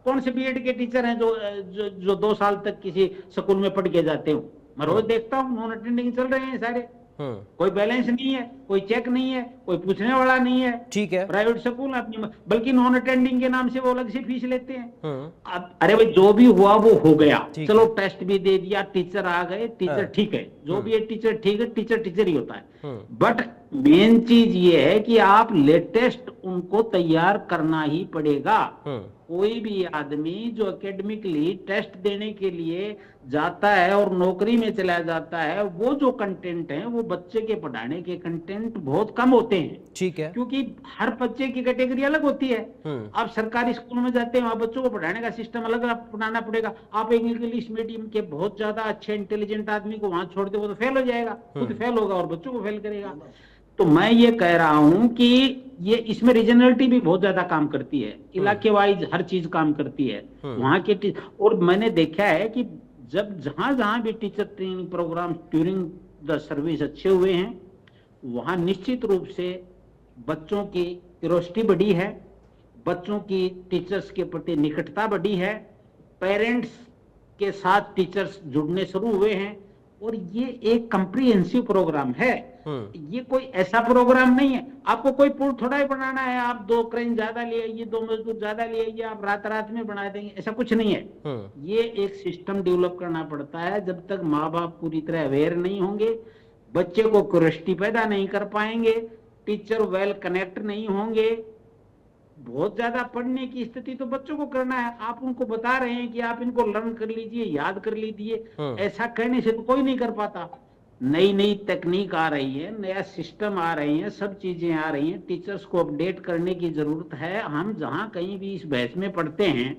कौन से B.Ed के टीचर हैं जो 2 साल तक किसी स्कूल में पढ़ के जाते हो? मैं रोज देखता हूँ नॉन अटेंडिंग चल रहे हैं सारे, कोई बैलेंस नहीं है, कोई चेक नहीं है, कोई पूछने वाला नहीं है। ठीक है, प्राइवेट स्कूल अपनी, बल्कि नॉन अटेंडिंग के नाम से वो अलग से फीस लेते हैं। अरे भाई जो भी हुआ वो हो गया, चलो टेस्ट भी दे दिया, टीचर आ गए, टीचर ठीक है, जो भी है टीचर ठीक है, टीचर टीचर ही होता है। बट मेन चीज ये है कि आप लेटेस्ट उनको तैयार करना ही पड़ेगा। कोई भी आदमी जो एकेडमिकली टेस्ट देने के लिए जाता है और नौकरी में चला जाता है, वो जो कंटेंट है वो बच्चे के पढ़ाने के कंटेंट बहुत कम होते हैं। ठीक है, क्योंकि हर बच्चे की कैटेगरी अलग होती है। आप सरकारी स्कूल में जाते हैं, वहां बच्चों को पढ़ाने का सिस्टम अलग बनाना पड़ेगा। आप एक इंग्लिश मीडियम के बहुत ज्यादा अच्छे इंटेलिजेंट आदमी को वहां छोड़ दे, वो तो फेल हो जाएगा, खुद फेल होगा और बच्चों को फेल करेगा। तो मैं ये कह रहा हूं कि ये इसमें रीजनलिटी भी बहुत ज्यादा काम करती है, इलाके वाइज हर चीज काम करती है वहां के। और मैंने देखा है कि जब जहां जहां भी teacher training programme during the service अच्छे हुए हैं, वहां निश्चित रूप से बच्चों की क्यूरियोसिटी बढ़ी है, बच्चों की टीचर्स के प्रति निकटता बढ़ी है, पेरेंट्स के साथ टीचर्स जुड़ने शुरू हुए हैं, और ये एक कंप्रीहेंसिव प्रोग्राम है। ये कोई ऐसा प्रोग्राम नहीं है आपको कोई पुल थोड़ा ही बनाना है, आप 2 क्रेन ज्यादा ले आइए, 2 मजदूर ज्यादा ले आइए, आप रात रात में बना देंगे, ऐसा कुछ नहीं है। ये एक सिस्टम डेवलप करना पड़ता है। जब तक माँ बाप पूरी तरह अवेयर नहीं होंगे, बच्चे को क्यूरियोसिटी पैदा नहीं कर पाएंगे, टीचर वेल कनेक्ट नहीं होंगे, बहुत ज्यादा पढ़ने की स्थिति तो बच्चों को करना है। आप उनको बता रहे हैं कि आप इनको लर्न कर लीजिए, याद कर लीजिए, ऐसा कहने से तो कोई नहीं कर पाता। नई नई तकनीक आ रही है, नया सिस्टम आ रही है, सब चीजें आ रही हैं, टीचर्स को अपडेट करने की जरूरत है। हम जहां कहीं भी इस बहस में पढ़ते हैं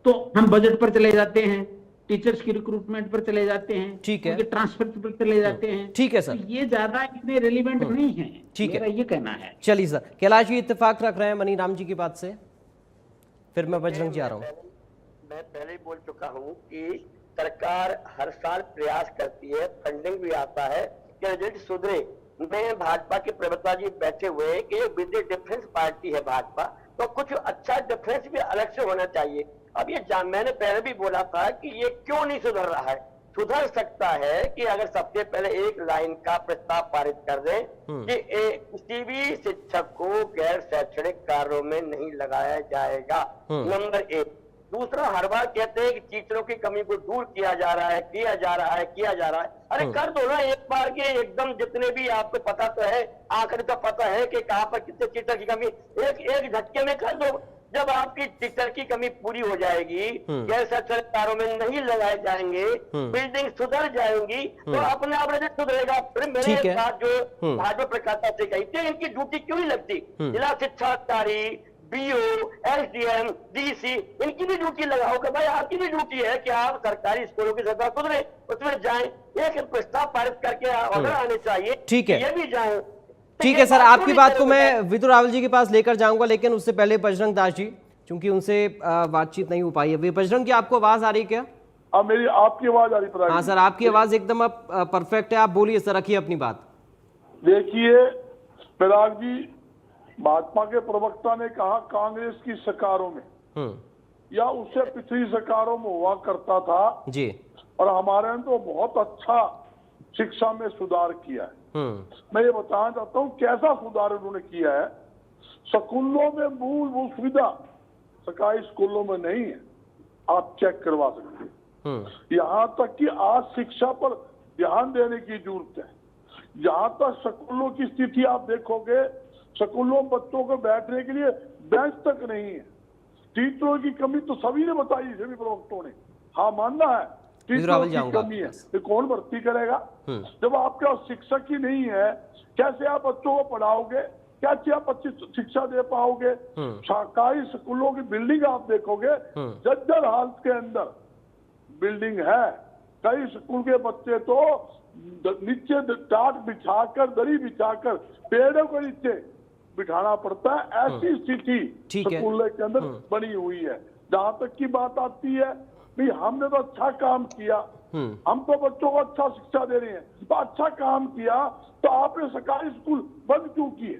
तो हम बजट पर चले जाते हैं, टीचर्स की रिक्रूटमेंट पर चले जाते हैं, ठीक है, ट्रांसफर पर चले जाते हैं। ठीक है सर, तो ये ज्यादा इतने रेलिवेंट नहीं है, ठीक है, मेरा ये कहना है। चलिए सर, कैलाश जी इत्तेफाक रख रहे हैं मनीराम जी की बात से, फिर मैं बजरंग जी आ रहा हूँ। मैं पहले ही बोल चुका हूँ कि सरकार हर साल प्रयास करती है, फंडिंग भी आता है कि रिजल्ट सुधरे। मैं भाजपा के प्रवक्ता जी बैठे हुए हैं कि विद डिफरेंस पार्टी है भाजपा, तो कुछ अच्छा डिफरेंस भी अलग से होना चाहिए। अब ये मैंने पहले भी बोला था कि ये क्यों नहीं सुधर रहा है। सुधर सकता है कि अगर सबसे पहले एक लाइन का प्रस्ताव पारित कर दें कि किसी भी शिक्षक को गैर शैक्षणिक कार्यों में नहीं लगाया जाएगा, नंबर 1। दूसरा, हर बार कहते हैं कि टीचरों की कमी को दूर किया जा रहा है, किया जा रहा है, किया जा रहा है। अरे कर दो ना एक बार के, एकदम जितने भी आपको पता तो है, आखिर तो पता है कि कहाँ पर कितने टीचर की कमी, एक झटके में कर दो। जब आपकी टीचर की कमी पूरी हो जाएगी, गैर शैक्षणिक कार्यों में नहीं लगाए जाएंगे, बिल्डिंग सुधर जाएंगी, तो अपने आप रिजल्ट सुधरेगा। फिर मेरे साथ जो भाजपा प्रकाशा से कही थी, इनकी ड्यूटी क्यों नहीं लगती? जिला शिक्षा अधिकारी, बीओ, एसडीएम, डीसी, इनकी भी ड्यूटी लगाओ कि भाई आपकी भी ड्यूटी है कि आप सरकारी स्कूलों की सतह सुधरे, उसमें जाएं, एक प्रस्ताव पारित करके ऑर्डर आने चाहिए, ठीक है, ये भी जाएं। ठीक है सर, आपकी बात को मैं विदुर रावल जी के पास लेकर जाऊंगा, लेकिन उससे पहले बजरंग दास जी, क्योंकि उनसे बातचीत नहीं हो पाई है। बजरंग जी, आपको आवाज आ रही है क्या? मेरी आपकी आवाज आ रही है? हाँ सर, आपकी आवाज एकदम परफेक्ट है, आप बोलिए सर, रखिए अपनी बात। देखिए पराग जी, भाजपा के प्रवक्ता ने कहा कांग्रेस की सरकारों में या उससे पिछली सरकारों में हुआ करता था जी, और हमारे ने तो बहुत अच्छा शिक्षा में सुधार किया है। मैं ये बताना चाहता हूँ कैसा सुधार उन्होंने किया है। स्कूलों में मूलभूत सुविधा सरकारी स्कूलों में नहीं है, आप चेक करवा सकते हैं। यहाँ तक कि आज शिक्षा पर ध्यान देने की जरूरत है। यहाँ तक स्कूलों की स्थिति आप देखोगे, स्कूलों में बच्चों को बैठने के लिए बेंच तक नहीं है। टीचरों की कमी तो सभी ने बताई, सभी प्रवक्तों ने, हाँ मानना है टीचरों की कमी है, तो कौन भर्ती करेगा? जब आपके पास शिक्षक ही नहीं है, कैसे आप बच्चों को पढ़ाओगे? कैसे आप अच्छी शिक्षा दे पाओगे? सरकारी स्कूलों की बिल्डिंग आप देखोगे, जर्जर हालत के अंदर बिल्डिंग है। कई स्कूल के बच्चे तो नीचे टाट बिछाकर, दरी बिछाकर पेड़ों के नीचे बिठाना पड़ता है। ऐसी स्थिति स्कूल के अंदर बनी हुई है। जहां तक की बात आती है, नहीं हमने तो अच्छा काम किया, हम तो बच्चों को अच्छा शिक्षा दे रहे हैं, तो अच्छा काम किया, तो आपने सरकारी स्कूल बंद क्यों किए?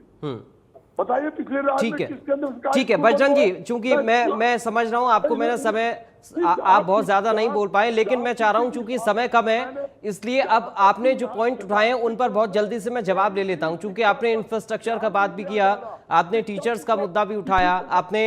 बताइए पिछले राज्य में किसके अंदर? ठीक है बजरंग जी, चूंकि मैं समझ रहा हूं आपको मैंने समय, आप बहुत ज्यादा नहीं बोल पाए, लेकिन मैं चाह रहा हूं चूंकि समय कम है, इसलिए अब आपने जो पॉइंट उठाए हैं उन पर बहुत जल्दी से मैं जवाब ले लेता हूं। चूंकि आपने इंफ्रास्ट्रक्चर का बात भी किया, आपने टीचर्स का मुद्दा भी उठाया, आपने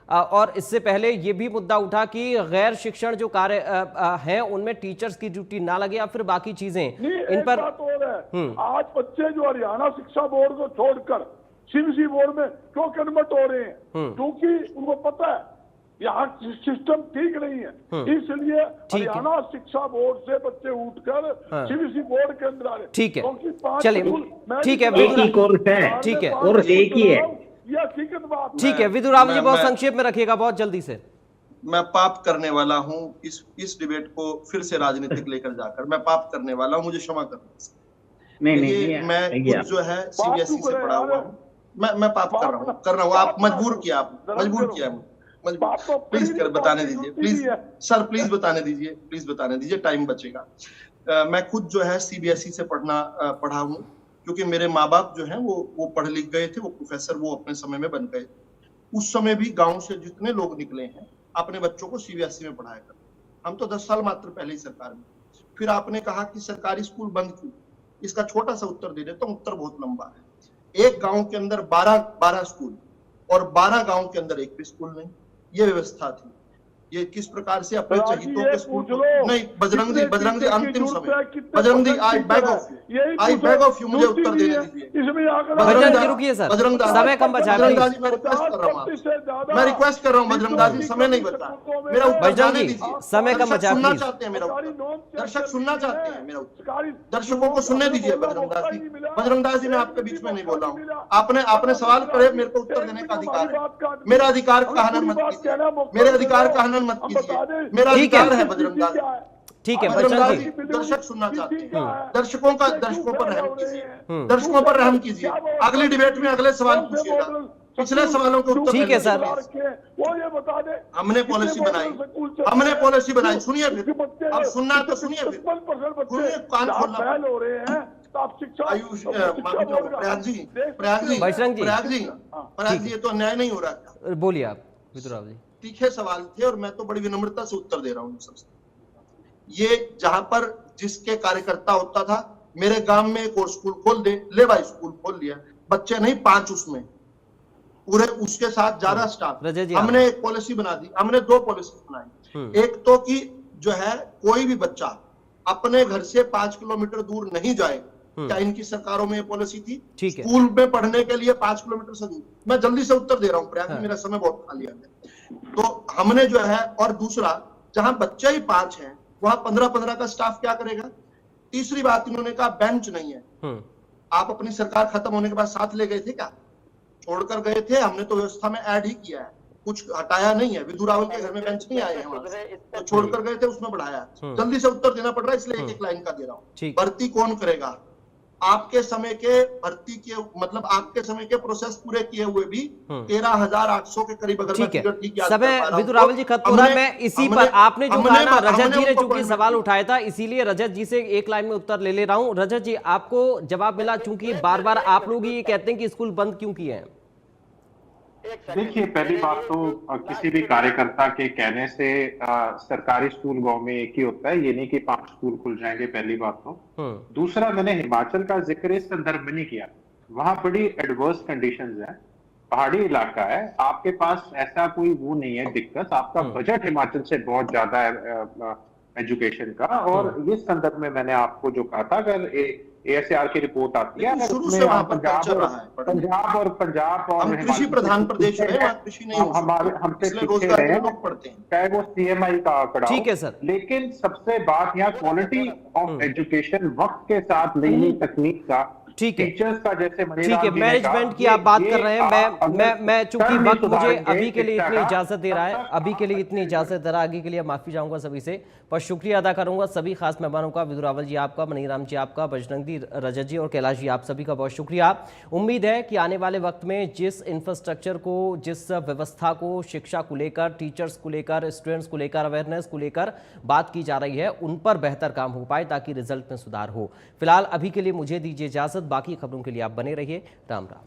और इससे पहले ये भी मुद्दा उठा कि गैर शिक्षण जो कार्य हैं उनमें टीचर्स की ड्यूटी ना लगे या फिर बाकी चीजें, इन पर आज बच्चे जो हरियाणा शिक्षा बोर्ड को छोड़कर सीबीएसई बोर्ड में क्यों कन्वर्ट हो रहे हैं? क्योंकि उनको पता है यहाँ सिस्टम ठीक नहीं है, इसलिए हरियाणा शिक्षा बोर्ड से बच्चे उठकर सीबीएसई बोर्ड के अंदर आ रहे। ठीक है, चलिए ठीक है, ठीक है, और एक ही है, ठीक है विदुर रावल जी, बहुत संक्षेप में रखिएगा, बहुत जल्दी से। मैं पाप करने वाला हूँ इस डिबेट को फिर से राजनीतिक लेकर जाकर, मैं पाप करने वाला हूँ, मुझे क्षमा करना। नहीं, मैं खुद जो है सीबीएसई से पढ़ा हुआ हूँ, मैं पाप कर रहा हूँ, आप मजबूर किया प्लीज बताने दीजिए, प्लीज सर, प्लीज बताने दीजिए, टाइम बचेगा। मैं खुद जो है सीबीएसई से पढ़ा हूँ, क्योंकि मेरे माँ बाप जो हैं वो पढ़ लिख गए थे, वो प्रोफेसर वो अपने समय में बन गए। उस समय भी गांव से जितने लोग निकले हैं अपने बच्चों को सीबीएसई में पढ़ाया करते। हम तो 10 साल मात्र पहले ही सरकार में। फिर आपने कहा कि सरकारी स्कूल बंद क्यों, इसका छोटा सा उत्तर दे देता हूँ, उत्तर बहुत लंबा है। एक गांव के अंदर 12 स्कूल और 12 गांव के अंदर एक भी स्कूल नहीं, ये व्यवस्था थी। ये किस प्रकार से अपने चहितों के स्कूल नहीं, बजरंग जी अंतिम समय, बजरंग जी आई बैग ऑफ यू, मुझे उत्तर देने दीजिए। बजरंग जी रुकिए सर, समय कम बचा है, दास जी मैं रिक्वेस्ट कर रहा हूँ बजरंग दास जी, समय नहीं बचा, मेरा उत्तर जाने दीजिए। समय कम बचा, सुनना चाहते हैं मेरा उत्तर, दर्शक सुनना चाहते हैं मेरा उत्तर, दर्शकों को सुनने दीजिए। बजरंग दास जी मैं आपके बीच में नहीं बोल रहा हूँ, आपने सवाल करे, मेरे को उत्तर देने का अधिकार है। मेरा अधिकार का हनन मत कीजिए, मेरे अधिकार का हनन मत कीजिए, मेरा अधिकार है बजरंग दास। ठीक है बजरंग जी, दर्शक सुनना चाहते हैं, दर्शकों पर रहम कीजिए, दर्शकों पर रहम कीजिए। अगली डिबेट में अगले सवाल पूछिएगा, पिछले सवालों के उत्तर। ठीक है सर, हमने पॉलिसी बनाई, सुनिए फिर, अब सुनना है तो सुनिए फिर, सुनिए, कान खोलना। आयुष प्रयाग जी, ये तो अन्याय नहीं हो रहा। बोलिए आप विदुराव जी। तीखे सवाल थे और मैं तो बड़ी विनम्रता से उत्तर दे रहा हूँ सबसे। ये जहां पर जिसके कार्यकर्ता होता था, मेरे गांव में एक और स्कूल खोल दे, ले भाई स्कूल खोल लिया, बच्चे नहीं 5 उसमें, पूरे उसके साथ ज्यादा स्टाफ। हमने एक पॉलिसी बना दी, हमने 2 पॉलिसी बनाई। एक तो कि जो है कोई भी बच्चा अपने घर से 5 किलोमीटर दूर नहीं जाए, क्या इनकी सरकारों में ये पॉलिसी थी? स्कूल में पढ़ने के लिए 5 किलोमीटर से दूर। मैं जल्दी से उत्तर दे रहा हूँ प्रयाग, मेरा समय बहुत खाली है। तो हमने जो है, और दूसरा जहां बच्चे ही 5 हैं वहां 15-15 का स्टाफ क्या करेगा? तीसरी बात इन्होंने कहा बेंच नहीं है। आप अपनी सरकार खत्म होने के बाद साथ ले गए थे क्या? छोड़कर गए थे? हमने तो व्यवस्था में ऐड ही किया है, कुछ हटाया नहीं है। विधु रावल के घर में बेंच नहीं आए हैं, तो छोड़कर गए थे, उसमें बढ़ाया। जल्दी से उत्तर देना पड़ रहा है, इसलिए एक लाइन का दे रहा हूँ। भर्ती कौन करेगा? आपके समय के भर्ती के, मतलब आपके समय के प्रोसेस पूरे किए हुए भी 13,800 के करीब। अगर ठीक है, समय विदु रावल जी खत्म हो रहा है। मैं इसी पर, आपने जो कहा ना, रजत जी ने चूंकि सवाल उठाया था, इसीलिए रजत जी से एक लाइन में उत्तर ले रहा हूं। रजत जी, आपको जवाब मिला, चूंकि बार बार आप लोग ये कहते हैं कि स्कूल बंद क्यों किए हैं। देखिए, पहली बात तो किसी भी कार्यकर्ता के कहने से सरकारी स्कूल गांव में एक ही होता है, ये नहीं कि 5 स्कूल खुल जाएंगे, पहली बात तो। दूसरा, मैंने हिमाचल का जिक्र इस संदर्भ में नहीं किया, वहां बड़ी एडवर्स कंडीशंस हैं, पहाड़ी इलाका है, आपके पास ऐसा कोई वो नहीं है दिक्कत। आपका बजट हिमाचल से बहुत ज्यादा है एजुकेशन का, और इस संदर्भ में मैंने आपको जो कहा था, अगर ASAR की रिपोर्ट आती है, पंजाब और कृषि प्रधान प्रदेश है, हमारे हमसे पीछे रहे हैं, चाहे वो CMI का आंकड़ा। ठीक है सर, लेकिन सबसे बात यहाँ क्वालिटी ऑफ एजुकेशन, वक्त के साथ नई नई तकनीक का, ठीक है, टीचर्स का, जैसे ठीक है, मैनेजमेंट की आप बात कर रहे हैं। मैं चूंकि वक्त मुझे अभी के लिए इतनी इजाजत दे रहा है, अभी के लिए इतनी इजाजत दे रहा है, आगे के लिए माफी चाहूंगा सभी से, पर शुक्रिया अदा करूंगा सभी खास मेहमानों का, विदु रावल जी आपका, मनीराम जी आपका, बजरंग जी, रजत जी और कैलाश जी, आप सभी का बहुत शुक्रिया। उम्मीद है कि आने वाले वक्त में जिस इंफ्रास्ट्रक्चर को, जिस व्यवस्था को, शिक्षा को लेकर, टीचर्स को लेकर, स्टूडेंट्स को लेकर, अवेयरनेस को लेकर बात की जा रही है, उन पर बेहतर काम हो पाए ताकि रिजल्ट में सुधार हो। फिलहाल अभी के लिए मुझे दीजिए इजाजत, बाकी खबरों के लिए आप बने रहिए। राम राम।